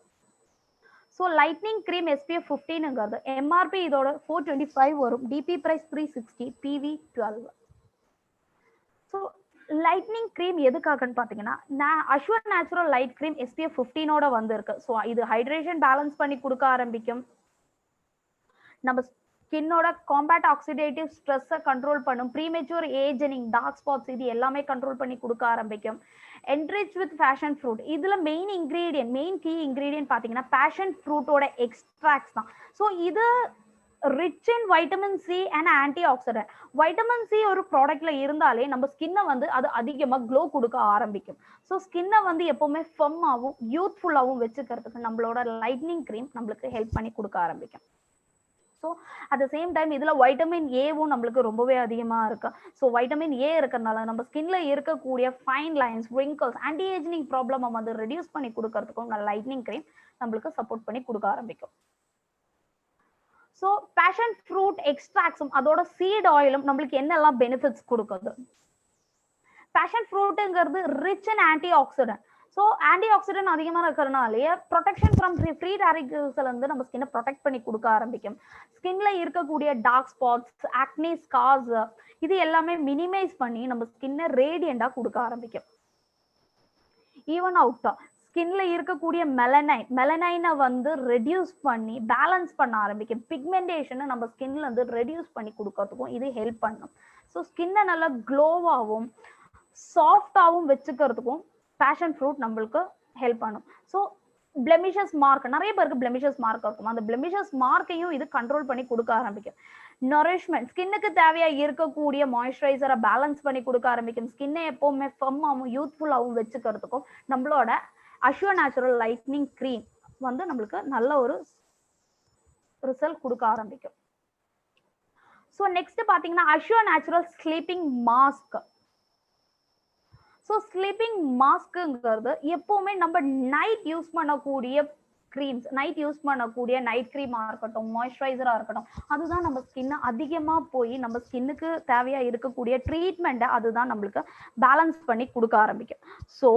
ஸோ லைட்னிங் க்ரீம் SPF 15ங்கிறது MRP இதோட 425 வரும், DP price 360, PV 12. So lightning cream எதுக்காகன்னு பார்த்தீங்கன்னா, Assure natural light cream SPF 15 வந்திருக்கு. ஸோ இது ஹைட்ரேஷன் பேலன்ஸ் பண்ணி கொடுக்க ஆரம்பிக்கும். நம்ம ஸ்கின்னோட காம்பேட் ஆக்சிடேட்டிவ் ஸ்ட்ரெஸ்ஸை கண்ட்ரோல் பண்ணும், ப்ரீமெச்சூர் ஏஜிங், டார்க் ஸ்பாட்ஸ், இது எல்லாமே கண்ட்ரோல் பண்ணி கொடுக்க ஆரம்பிக்கும். enriched with passion fruit, இதுல மெயின் கீ இன்கிரீடியன்ட் பாத்தீங்கன்னா பேஷன் ஃப்ரூட்டோட எக்ஸ்ட்ராக்ட்ஸ் தான். ஸோ இது rich in vitamin C and anti accident. Vitamin C ஒரு ப்ராடக்ட்ல இருந்தாலே நம்ம ஸ்கின்னை வந்து அது அதிகமா க்ளோ கொடுக்க ஆரம்பிக்கும். ஸோ ஸ்கின்னை வந்து எப்பவுமே ஃபம்மாவும் யூத்ஃபுல்லாகவும் வச்சுக்கிறதுக்கு நம்மளோட லைட்னிங் க்ரீம் நம்மளுக்கு ஹெல்ப் பண்ணி கொடுக்க ஆரம்பிக்கும். So at the same time இதுல வைட்டமின் ஏவும் நம்மளுக்கு ரொம்பவே அதிகமா இருக்கு. ஸோ வைட்டமின் ஏ இருக்கிறதுனால நம்ம ஸ்கின்ல இருக்கக்கூடிய fine lines, wrinkles, anti ageing problem வந்து ரெடியூஸ் பண்ணி கொடுக்கறதுக்கும் லைட்னிங் க்ரீம் நம்மளுக்கு சப்போர்ட் பண்ணி கொடுக்க ஆரம்பிக்கும். ஸோ பேஷன் ஃப்ரூட் எக்ஸ்ட்ராக்ட்ஸும் அதோட சீட் ஆயிலும் நம்மளுக்கு என்னெல்லாம் பெனிஃபிட்ஸ் கொடுக்குது. பேஷன் ஃப்ரூட்டுங்கிறது rich in antioxidant. So antioxidant அதிகமாக இருக்கிறதுனாலே ப்ரொடெக்ஷன் ஃப்ரம் ஃப்ரீ ரேடிக்கல்ஸ்ல இருந்து நம்ம ஸ்கின்னை ப்ரொடெக்ட் பண்ணி கொடுக்க ஆரம்பிக்கும். ஸ்கின்ல இருக்கக்கூடிய டார்க் ஸ்பாட்ஸ், ஆக்னி, ஸ்கார்ஸ், இது எல்லாமே மினிமைஸ் பண்ணி நம்ம ஸ்கின்னை ரேடியண்டா கொடுக்க ஆரம்பிக்கும். ஈவன் அவுட்டா ஸ்கின்ல இருக்கக்கூடிய மெலனைனை வந்து ரெடியூஸ் பண்ணி பேலன்ஸ் பண்ண ஆரம்பிக்கும். பிக்மெண்டேஷனை நம்ம ஸ்கின்ல இருந்து ரெடியூஸ் பண்ணி கொடுக்கறதுக்கும் இது ஹெல்ப் பண்ணும். ஸோ ஸ்கின்னை நல்லா க்ளோவாகவும் சாஃப்டாகவும் வச்சுக்கிறதுக்கும் பேஷன் ஃப்ரூட் நம்மளுக்கு ஹெல்ப் பண்ணும். ஸோ பிளெமிஷஸ் மார்க், நிறைய பேருக்கு பிளெமிஷஸ் மார்க் இருக்கும், அந்த பிளெமிஷஸ் மார்க்கையும் இது கண்ட்ரோல் பண்ணி கொடுக்க ஆரம்பிக்கும். நரிஷ்மெண்ட், ஸ்கின்னுக்கு தேவையா இருக்கக்கூடிய மாய்ஸ்சரைசரை பேலன்ஸ் பண்ணி கொடுக்க ஆரம்பிக்கும். ஸ்கின்னை எப்பவுமே ஃபம்மாவும் யூத்ஃபுல்லாகவும் வச்சுக்கிறதுக்கும் நம்மளோட அஷ்யூர் நேச்சுரல் லைட்னிங் க்ரீம் வந்து நம்மளுக்கு நல்ல ஒரு ரிசல்ட் கொடுக்க ஆரம்பிக்கும். ஸோ ஸோ நெக்ஸ்ட் பாத்தீங்கன்னா Assure natural sleeping mask. So sleeping மாஸ்க்குங்கிறது எப்பவுமே நம்ம நைட் யூஸ் பண்ணக்கூடிய க்ரீம்ஸ், நைட் யூஸ் பண்ணக்கூடிய நைட் க்ரீமா இருக்கட்டும், மாய்ஸ்சரைசரா இருக்கட்டும், அதுதான் நம்ம ஸ்கின்னை அதிகமா போய் நம்ம ஸ்கின்னுக்கு தேவையா இருக்கக்கூடிய ட்ரீட்மெண்ட்டை அதுதான் நம்மளுக்கு பேலன்ஸ் பண்ணி கொடுக்க ஆரம்பிக்கும். ஸோ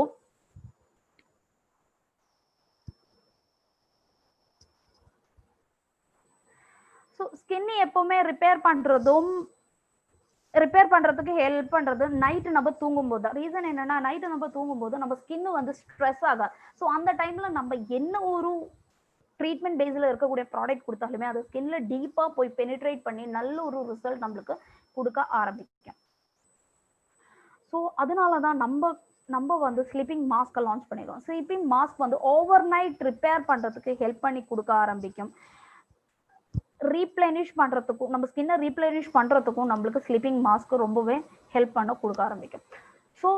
ஸ்கின்னை எப்பவுமே ரிப்பேர் பண்றதுக்கு ஹெல்ப் பண்றது நைட்டு நம்ம தூங்கும்போது. ரீசன் என்னன்னா, நைட்டு நம்ம தூங்கும்போது நம்ம ஸ்கின் வந்து ஸ்ட்ரெஸ் ஆகாது. ஸோ அந்த டைம்ல நம்ம என்ன ஒரு ட்ரீட்மெண்ட் பேஸ்ல இருக்கக்கூடிய ப்ராடக்ட் கொடுத்தாலுமே அது ஸ்கின்ல டீப்பா போய் பெனிட்ரேட் பண்ணி நல்ல ஒரு ரிசல்ட் நம்மளுக்கு கொடுக்க ஆரம்பிக்கும். ஸோ அதனாலதான் நம்ம வந்து ஸ்லீப்பிங் மாஸ்க் லான்ச் பண்ணிடுவோம். ஸ்லீப்பிங் மாஸ்க் வந்து ஓவர் நைட் ரிப்பேர் பண்றதுக்கு ஹெல்ப் பண்ணி கொடுக்க ஆரம்பிக்கும். ரீப்ளெனிஷ் பண்றதுக்கும், நம்ம ஸ்கின்னை ரீப்ளெனிஷ் பண்றதுக்கும் நம்மளுக்கு ஸ்லீப்பிங் மாஸ்க் ரொம்பவே ஹெல்ப் பண்ண கொடுக்க ஆரம்பிக்கும். ஸோ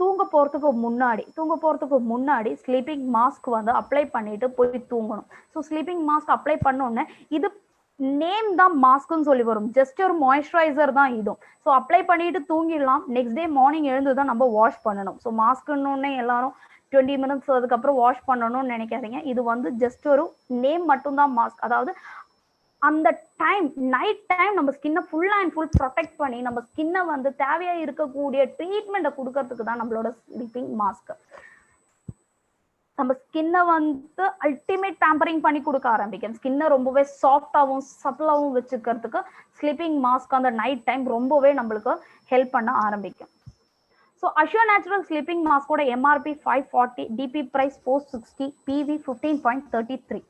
தூங்க போறதுக்கு முன்னாடி ஸ்லீப்பிங் மாஸ்க் வந்து அப்ளை பண்ணிட்டு போய் தூங்கணும். ஸோ ஸ்லீப்பிங் மாஸ்க் அப்ளை பண்ணோன்னே, இது நேம் தான் மாஸ்க்னு சொல்லி வரும், ஜஸ்ட் ஒரு மாய்ஸ்சரைசர் தான் இதுவும். ஸோ அப்ளை பண்ணிட்டு தூங்கிடலாம். நெக்ஸ்ட் டே மார்னிங் எழுந்து தான் நம்ம வாஷ் பண்ணணும். ஸோ மாஸ்க்னு எல்லாரும் 20 minutes அதுக்கப்புறம் வாஷ் பண்ணணும்னு நினைக்காதீங்க. இது வந்து ஜஸ்ட் ஒரு நேம் மட்டும்தான் மாஸ்க். அதாவது அந்த டைம், நைட் டைம் நம்ம ஸ்கின்னை ஃபுல் அண்ட் ஃபுல் ப்ரொடெக்ட் பண்ணி நம்ம ஸ்கின்னை வந்து தேவையா இருக்கக்கூடிய ட்ரீட்மெண்ட்டை கொடுக்கறதுக்கு தான் நம்மளோட ஸ்லீப்பிங் மாஸ்க். நம்ம ஸ்கின்னை வந்து அல்டிமேட் பேம்பரிங் பண்ணி கொடுக்க ஆரம்பிக்கும். ஸ்கின்னை ரொம்பவே சாஃப்டாகவும் சப்பிளாகவும் வச்சுக்கிறதுக்கு ஸ்லீப்பிங் மாஸ்க் அந்த நைட் டைம் ரொம்பவே நம்மளுக்கு ஹெல்ப் பண்ண ஆரம்பிக்கும். ஸோ அஷ்யூர் நேச்சுரல் ஸ்லீப்பிங் மாஸ்கோட MRP 540, DP price 460, PV 15.33.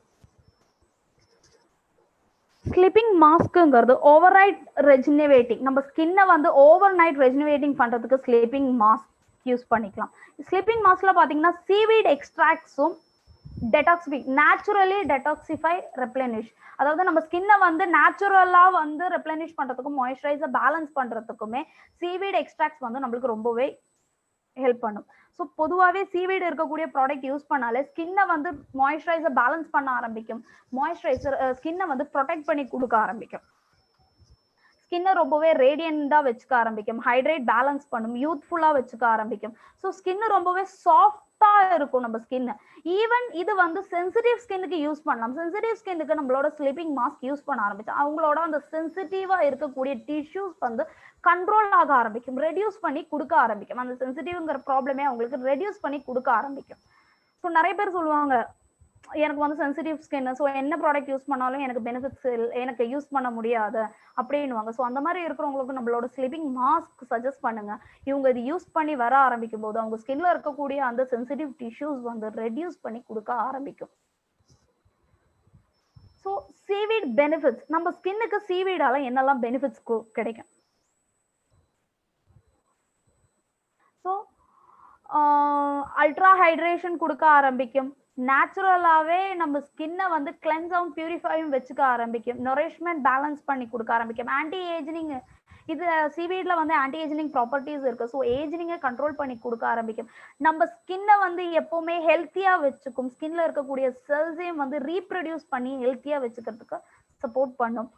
Sleeping மாஸ்க்குங்கிறது ஓவர் நைட் ரெஜினவேட்டிங், நம்ம ஸ்கின்னை வந்து ஓவர் நைட் ரெஜினவேட்டிங் பண்றதுக்கு ஸ்லீப்பிங் மாஸ்க் யூஸ் பண்ணிக்கலாம். ஸ்லீப்பிங் மாஸ்க்ல பாத்தீங்கன்னா சீவீட் எக்ஸ்ட்ராக்ட்ஸும் நேச்சுரலி டெடாக்சிஃபை ரெப்ளெனிஷ், அதாவது நம்ம ஸ்கின்னை வந்து நேச்சுரலா வந்து ரெப்ளெனிஷ் பண்றதுக்கும் மாய்ஸ்சரைசர் பேலன்ஸ் பண்றதுக்குமே சீவீட் எக்ஸ்ட்ராக்ட்ஸ் வந்து நம்மளுக்கு ரொம்பவே ஹெல்ப் பண்ணும். ஸோ பொதுவாகவே சீவீடு இருக்கக்கூடிய ப்ராடக்ட் யூஸ் பண்ணாலே ஸ்கின்னை வந்து மாய்ஸ்சரைசர் பேலன்ஸ் பண்ண ஆரம்பிக்கும். மாய்ஸ்சரைசர் ஸ்கின்னை வந்து ப்ரொடெக்ட் பண்ணி கொடுக்க ஆரம்பிக்கும். ஸ்கின்னை ரொம்பவே ரேடியண்டா வச்சுக்க ஆரம்பிக்கும், ஹைட்ரேட் பேலன்ஸ் பண்ணும், யூத்ஃபுல்லா வச்சுக்க ஆரம்பிக்கும். ஸோ ஸ்கின் ரொம்பவே சாஃப்டா இருக்கும் நம்ம ஸ்கின். ஈவன் இது வந்து சென்சிட்டிவ் ஸ்கின்னுக்கு யூஸ் பண்ணலாம். சென்சிட்டிவ் ஸ்கின்னுக்கு நம்மளோட ஸ்லீப்பிங் மாஸ்க் யூஸ் பண்ண ஆரம்பிச்சோம், அவங்களோட அந்த சென்சிட்டிவா இருக்கக்கூடிய டிஷ்யூஸ் வந்து கண்ட்ரோல் ஆக ஆரம்பிக்கும், ரெடியூஸ் பண்ணி கொடுக்க ஆரம்பிக்கும். அந்த சென்சிட்டிவ்ங்கிற ப்ராப்ளமே அவங்களுக்கு ரெடியூஸ் பண்ணி கொடுக்க ஆரம்பிக்கும். ஸோ நிறைய பேர் சொல்லுவாங்க, எனக்கு வந்து சென்சிட்டிவ் ஸ்கின், ஸோ என்ன ப்ராடக்ட் யூஸ் பண்ணாலும் எனக்கு பெனிஃபிட்ஸ் எனக்கு யூஸ் பண்ண முடியாது அப்படின்னுவாங்க. ஸோ அந்த மாதிரி இருக்கிறவங்களுக்கு நம்மளோட ஸ்லீப்பிங் மாஸ்க் சஜஸ்ட் பண்ணுங்க. இவங்க இது யூஸ் பண்ணி வர ஆரம்பிக்கும் போது அவங்க ஸ்கின்ல இருக்கக்கூடிய அந்த சென்சிட்டிவ் டிஷ்யூஸ் வந்து ரெடியூஸ் பண்ணி கொடுக்க ஆரம்பிக்கும். ஸோ சீவீட் பெனிஃபிட்ஸ், நம்ம ஸ்கின்னுக்கு சீவீடால என்னெல்லாம் பெனிஃபிட்ஸ் கிடைக்கும்? ஸோ அல்ட்ரா ஹைட்ரேஷன் கொடுக்க ஆரம்பிக்கும். நேச்சுரலாவே நம்ம ஸ்கின்னை வந்து கிளென்ஸாவும் பியூரிஃபையும் வச்சுக்க ஆரம்பிக்கும். நொரிஷ்மெண்ட் பேலன்ஸ் பண்ணி கொடுக்க ஆரம்பிக்கும். ஆன்டி ஏஜினிங், இது சீவீட்ல வந்து ஆன்டி ஏஜினிங் ப்ராப்பர்ட்டிஸ் இருக்கு. ஸோ ஏஜினிங்கை கண்ட்ரோல் பண்ணி கொடுக்க ஆரம்பிக்கும். நம்ம ஸ்கின்னை வந்து எப்பவுமே ஹெல்த்தியா வச்சுக்கும். ஸ்கின்ல இருக்கக்கூடிய செல்ஸையும் வந்து ரீப்ரொடியூஸ் பண்ணி ஹெல்த்தியா வச்சுக்கிறதுக்கு சப்போர்ட் பண்ணும்.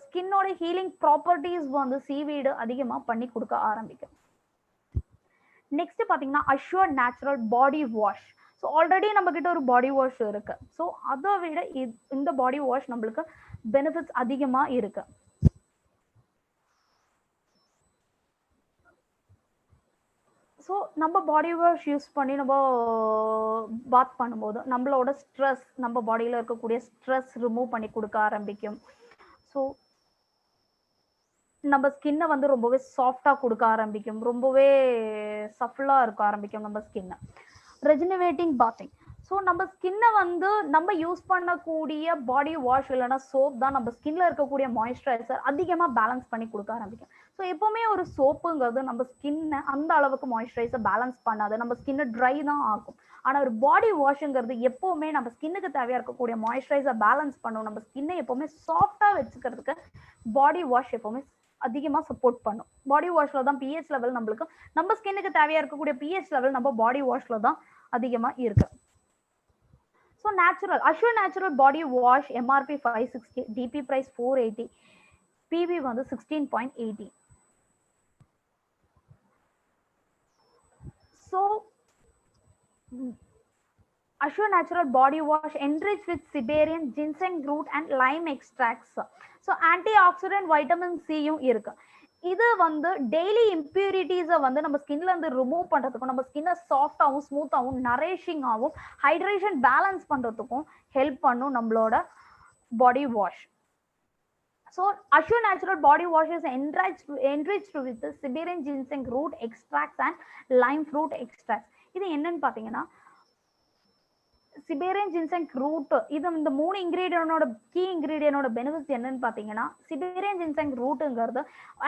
ஸ்கின்னோட ஹீலிங் ப்ராப்பர்ட்டிஸ் வந்து சீவீடு அதிகமா பண்ணி கொடுக்க ஆரம்பிக்கும். நெக்ஸ்ட் பாத்தீங்கன்னா Assure Natural body wash. So already நம்ம கிட்ட ஒரு பாடி வாஷ் இருக்கு. ஸோ அதை விட இந்த பாடி வாஷ் நம்மளுக்கு பெனிஃபிட்ஸ் அதிகமா இருக்கு. ஸோ நம்ம பாடி வாஷ் யூஸ் பண்ணி நம்ம பாத் பண்ணும்போது நம்மளோட ஸ்ட்ரெஸ், நம்ம பாடியில இருக்கக்கூடிய ஸ்ட்ரெஸ் ரிமூவ் பண்ணி கொடுக்க ஆரம்பிக்கும். ஸோ நம்ம ஸ்கின்னை வந்து ரொம்பவே சாஃப்டா கொடுக்க ஆரம்பிக்கும், ரொம்பவே சஃப்லா இருக்க ஆரம்பிக்கும் நம்ம ஸ்கின்னை. ரெஜினவேட்டிங் பாத்திங், ஸோ நம்ம ஸ்கின்னை வந்து நம்ம யூஸ் பண்ணக்கூடிய பாடி வாஷ் இல்லைன்னா சோப் தான் நம்ம ஸ்கின்ல இருக்கக்கூடிய மாய்ஸ்சரைசர் அதிகமா பேலன்ஸ் பண்ணி கொடுக்க ஆரம்பிக்கும். ஸோ எப்பவுமே ஒரு சோப்புங்கிறது நம்ம ஸ்கின்னை அந்த அளவுக்கு மாய்ஸ்சரைசர் பேலன்ஸ் பண்ணாது, நம்ம ஸ்கின்னை ட்ரை தான் ஆகும். ஆனா ஒரு பாடி வாஷ்ங்கிறது எப்பவுமே நம்ம ஸ்கின்னுக்கு தேவையா இருக்கக்கூடிய மாய்ஸ்சரைசர் பேலன்ஸ் பண்ணும். நம்ம ஸ்கின்னை எப்பவுமே சாஃப்டா வச்சுக்கிறதுக்கு பாடி வாஷ் எப்பவுமே அதிகமா சப்போர்ட் பண்ணும். பாடி வாஷ்ல தான் pH லெவல் நம்மளுக்கு, நம்ம ஸ்கின்னுக்கு தேவையா இருக்கக்கூடிய pH லெவல் நம்ம பாடி வாஷ்ல தான் அதிகமா இருக்கு. So natural Assure Natural body wash MRP 560, DP price 480, PV வந்து 16.80. So Assure Natural Body Wash enriched with Siberian ginseng root and lime extracts. So antioxidant vitamin C-யும் இருக்கு. இது வந்து டெய்லி இம்பியூரிட்டிஸை வந்து நம்ம ஸ்கின்ல இருந்து ரிமூவ் பண்றதுக்கும் நம்ம ஸ்கின்னை சாஃப்டாகவும் ஸ்மூத்தாகவும் நரிஷிங்காகவும் ஹைட்ரேஷன் பேலன்ஸ் பண்றதுக்கும் ஹெல்ப் பண்ணும் நம்மளோட body wash. So Assure Natural Body Wash is enriched with the Siberian ginseng root extracts and lime fruit extracts. இது என்னன்னு பாத்தீங்கன்னா சிபேரியன் ஜின்செங் ரூட், இது இந்த 3 இன்கிரீடியனோட கீ இன்கிரீடியனோட பெனிஃபிட்ஸ் என்னன்னு பாத்தீங்கன்னா, சிபேரியன் ஜின்செங் ரூட்ங்கிறது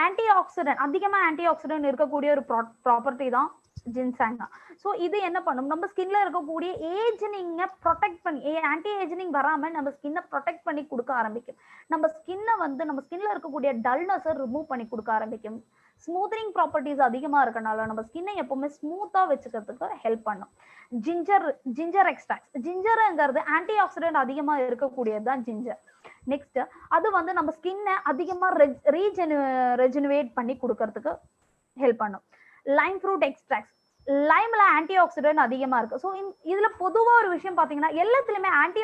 ஆன்டி ஆக்சிடென்ட், அதிகமா ஆன்டி ஆக்சிடென்ட் இருக்கக்கூடிய ஒரு ப்ராப்பர்ட்டி தான் ஜின்செங். ஸோ இது என்ன பண்ணும், நம்ம ஸ்கின்ல இருக்கக்கூடிய ஏஜ்னிங்கை ப்ரொடெக்ட் பண்ணி, ஆன்டி ஏஜ்னிங் வராம நம்ம ஸ்கின்னை ப்ரொடெக்ட் பண்ணி கொடுக்க ஆரம்பிக்கும். நம்ம ஸ்கின்ல இருக்கக்கூடிய டல்னஸை ரிமூவ் பண்ணி கொடுக்க ஆரம்பிக்கும். ஸ்மூத்னிங் ப்ராப்பர்ட்டிஸ் அதிகமா இருக்கனால நம்ம ஸ்கின்னை எப்பவுமே ஸ்மூத்தா வச்சுக்கிறதுக்கு ஹெல்ப் பண்ணும். ஜிஞ்சர் எக்ஸ்ட்ராக்ட், ஜிஞ்சருங்கிறது ஆன்டி ஆக்சிடென்ட் அதிகமா இருக்கக்கூடியது தான் ஜிஞ்சர். நெக்ஸ்ட் அது வந்து நம்ம ஸ்கின்னை அதிகமா ரெஜெனுவேட் பண்ணி கொடுக்கறதுக்கு ஹெல்ப் பண்ணும். லைம் ஃப்ரூட் எக்ஸ்ட்ராக்ட், லைம்ல ஆன்டி ஆக்சிடென்ட் அதிகமா இருக்கு. ஸோ இதுல பொதுவா ஒரு விஷயம் பாத்தீங்கன்னா எல்லாத்துலயுமே ஆன்டி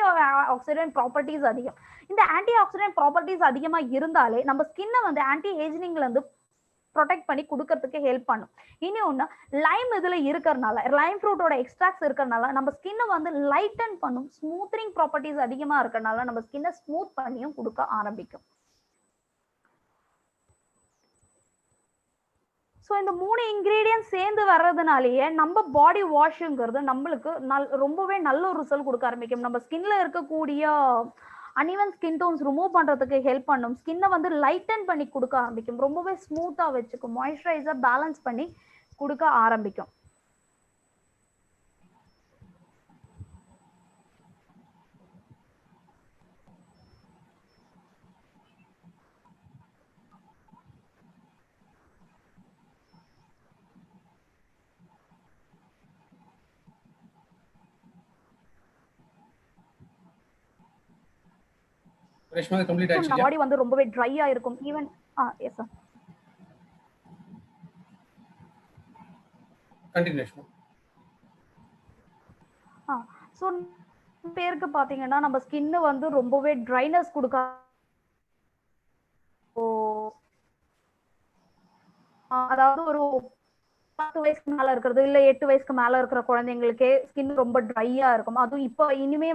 ஆக்சிடென்ட் ப்ராப்பர்ட்டிஸ் அதிகம். இந்த ஆன்டி ஆக்சிடென்ட் ப்ராப்பர்ட்டிஸ் அதிகமா இருந்தாலே நம்ம ஸ்கின்னை வந்து ஆன்டி ஏஜிங்ல இருந்து ப்ரொடெக்ட் பண்ணி கொடுக்கறதுக்கு ஹெல்ப் பண்ணும். இனி ஒண்ணு, லைம் இதுல இருக்கறனால, லைம் ஃப்ரூட்டோட எக்ஸ்ட்ராக்ட்ஸ் இருக்கறனால நம்ம ஸ்கின்னை வந்து லைட்டன் பண்ணும். ஸ்மூத்னிங் ப்ராப்பர்ட்டிஸ் அதிகமா இருக்கறனால நம்ம ஸ்கின்னை ஸ்மூத் பண்ணியும் கொடுக்க ஆரம்பிக்கும். ஸோ இந்த 3 இன்கிரீடியன்ட் சேர்ந்து வர்றதுனாலேயே நம்ம பாடி வாஷுங்கிறது நம்மளுக்கு ரொம்பவே நல்ல ஒரு ரிசல்ட் கொடுக்க ஆரம்பிக்கும். நம்ம ஸ்கின்ல இருக்கக்கூடிய அன்இவன் ஸ்கின் டோன்ஸ் ரிமூவ் பண்றதுக்கு ஹெல்ப் பண்ணும். ஸ்கின்னை வந்து லைட்டன் பண்ணி கொடுக்க ஆரம்பிக்கும். ரொம்பவே ஸ்மூத்தா வச்சுக்கும். மாய்ஸ்சரைசர் பேலன்ஸ் பண்ணி கொடுக்க ஆரம்பிக்கும். ரேஷ்மா கம்ப்ளீட் ஆயிடுச்சு. பாடி வந்து ரொம்பவே ட்ரையா இருக்கும். Even yes sir, continue Reshma. So பேருக்கு பாத்தீங்கன்னா நம்ம ஸ்கின் வந்து ரொம்பவே ட்ரைனஸ் கொடுக்க, அதாவது ஒரு 10 வயசுக்கு மேல இருக்கிறது இல்ல 8 வயசுக்கு மேல இருக்கிற குழந்தைங்களுக்கே ஸ்கின் ரொம்ப ட்ரையா இருக்கும். அதுவும் இப்போ இனிமே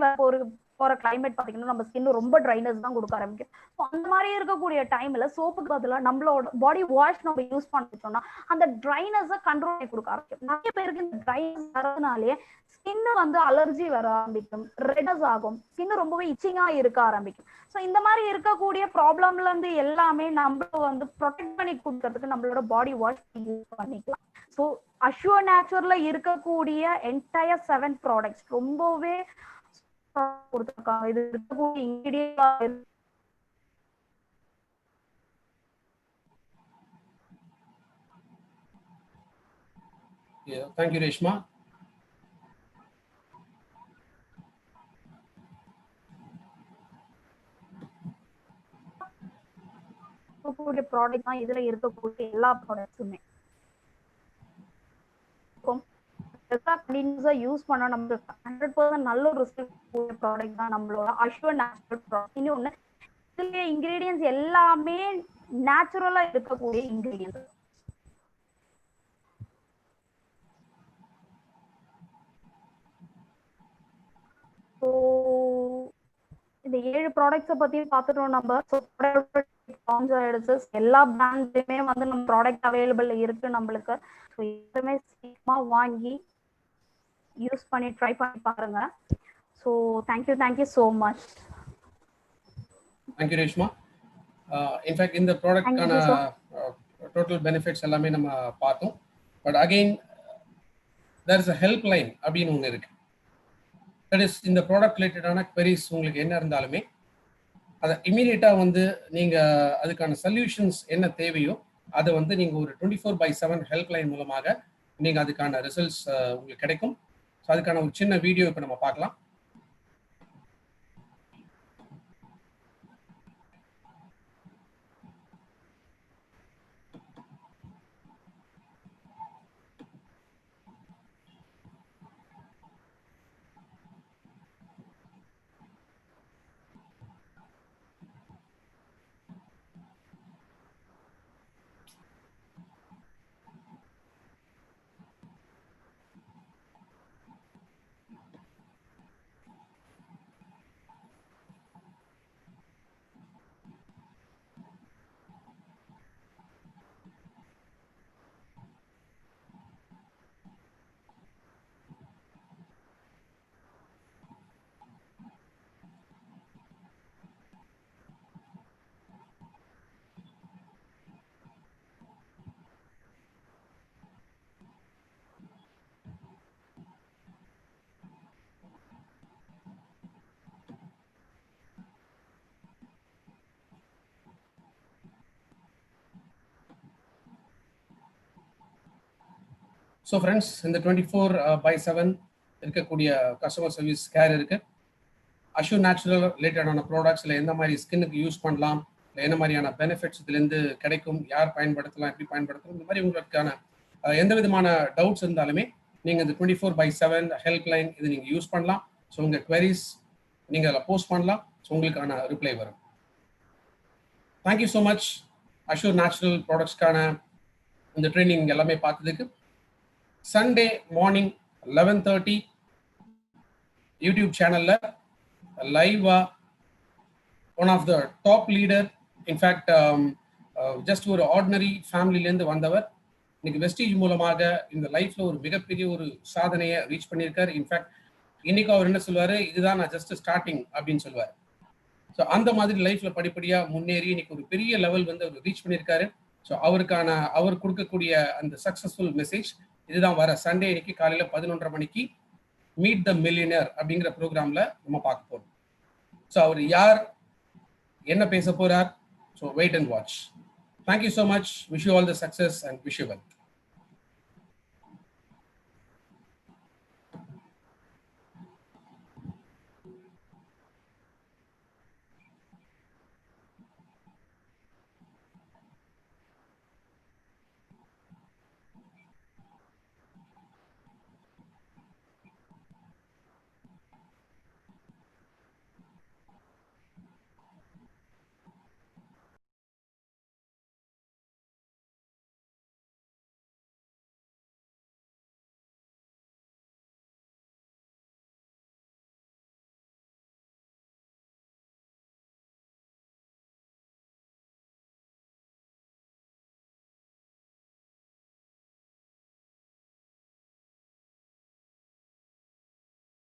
போற கிளைமேட் பாத்தீங்கன்னா நம்ம ஸ்கின் ரொம்ப ட்ரைனஸ் தான் கொடுக்க ஆரம்பிக்கும். அந்த மாதிரி இருக்கக்கூடிய டைம்ல சோப்புக்கு பதிலாக நம்மளோட பாடி வாஷ் நம்ம யூஸ் பண்ணிட்டோம்னா அந்த ட்ரைனஸை கண்ட்ரோல் பண்ணி கொடுக்க ஆரம்பிக்கும். நிறைய பேருக்கு இந்த ட்ரைனஸ் வரதுனாலே ஸ்கின் வந்து அலர்ஜி வர ஆரம்பிக்கும், ரெட்னஸ் ஆகும், ஸ்கின் ரொம்பவே இச்சிங்கா இருக்க ஆரம்பிக்கும். ஸோ இந்த மாதிரி இருக்கக்கூடிய ப்ராப்ளம்ல இருந்து எல்லாமே நம்ம வந்து ப்ரொடெக்ட் பண்ணி கொடுக்கறதுக்கு நம்மளோட பாடி வாஷ் யூஸ் பண்ணிக்கலாம். ஸோ அஷ்யூர் நேச்சுரல்ல இருக்கக்கூடிய என்டையர் 7 ப்ராடக்ட்ஸ் ரொம்பவே கொடுத்திருக்காங்க. இது இருக்கக்கூடிய இன்கிரிடியன்ட் Thank you, Reshma. இருக்கக்கூடிய ப்ராடக்ட் தான் இதுல இருக்கக்கூடிய எல்லா ப்ராடக்ட்ஸுமே. கண்டினியூஸா யூஸ் பண்ணா நம்மளுக்கு 100% நல்ல ஒரு ரிசல்ட் ப்ராடக்ட் தான் நம்மளோட அஷ்யூர் நேச்சுரல் ப்ராடக்ட். இன்னொன்னு, இதுல இன்கிரீடியன்ஸ் எல்லாமே நேச்சுரலா இருக்கக்கூடிய இன்கிரீடியன்ஸ். ஸோ இந்த 7 ப்ராடக்ட்ஸை பத்தி பார்த்துட்டோம் நம்ம. எல்லா பிராண்ட்லயுமே வந்து நம்ம ப்ராடக்ட் அவைலபிள் இருக்கு நம்மளுக்கு. ஸோ எல்லாமே சீக்கிரமா வாங்கி யூஸ் பண்ணி ட்ரை பண்ணி பாருங்க. So thank you so much. Thank you Reshma. In fact இந்த ப்ராடக்ட்கான டோட்டல் பெனிஃபிட்ஸ் எல்லாமே நம்ம பார்த்தோம். But again there is a help line அப்படின்னு ஒன்று இருக்கு. தட் இஸ் இந்த ப்ராடக்ட் ரிலேட்டடான queries உங்களுக்கு என்ன இருந்தாலுமே அதை இமீடியட்டாக வந்து நீங்கள் அதுக்கான சொல்யூஷன்ஸ் என்ன தேவையோ அதை வந்து நீங்கள் ஒரு 24/7 ஹெல்ப் லைன் மூலமாக நீங்கள் அதுக்கான ரிசல்ட்ஸ் உங்களுக்கு கிடைக்கும். ஸோ அதுக்கான ஒரு சின்ன வீடியோ இப்போ நம்ம பார்க்கலாம். ஸோ ஃப்ரெண்ட்ஸ், இந்த 24/7 இருக்கக்கூடிய கஸ்டமர் சர்வீஸ் கேர் இருக்கு. அஷ்யூர் நேச்சுரல் ரிலேட்டடான ப்ராடக்ட்ஸில் எந்த மாதிரி ஸ்கின்னுக்கு யூஸ் பண்ணலாம், இல்லை என்ன மாதிரியான பெனிஃபிட்ஸ் இதுலேருந்து கிடைக்கும், யார் பயன்படுத்தலாம், எப்படி பயன்படுத்தலாம், இந்த மாதிரி உங்களுக்கான எந்த விதமான டவுட்ஸ் இருந்தாலுமே நீங்கள் இந்த 24/7 ஹெல்ப்லைன் இது நீங்கள் யூஸ் பண்ணலாம். ஸோ உங்கள் queries நீங்கள் அதில் போஸ்ட் பண்ணலாம். ஸோ உங்களுக்கான ரிப்ளை வரும். Thank you so much. Assure natural ப்ராடக்ட்ஸ்க்கான இந்த ட்ரைனிங் எல்லாமே பார்த்ததுக்கு. சண்டே மார்னிங் 11:30 யூடியூப் சேனல்ல லைவா one of the top leader, in fact just ஒரு ஆர்டினரி ஃபேமிலிலேருந்து வந்தவர் இன்னைக்கு வெஸ்டீஜ் மூலமாக இந்த லைஃப்ல ஒரு மிகப்பெரிய ஒரு சாதனையை ரீச் பண்ணியிருக்காரு. இன்ஃபேக்ட் இன்னைக்கு அவர் என்ன சொல்லுவாரு, இதுதான் நான் ஜஸ்ட் ஸ்டார்டிங் அப்படின்னு சொல்லுவார். ஸோ அந்த மாதிரி லைஃப்ல படிப்படியா முன்னேறி இன்னைக்கு ஒரு பெரிய லெவல் வந்து அவர் ரீச் பண்ணியிருக்காரு. ஸோ அவர் கொடுக்கக்கூடிய அந்த சக்சஸ்ஃபுல் மெசேஜ் இதுதான் வர சண்டே இன்னைக்கு காலையில 11:30 மணிக்கு மீட் த மில்லியனர் அப்படிங்கிற ப்ரோக்ராம்ல நம்ம பார்க்க போறோம். ஸோ அவர் யார், என்ன பேச போறார், so wait and watch. Thank you so much. Wish you all the success and wish you well.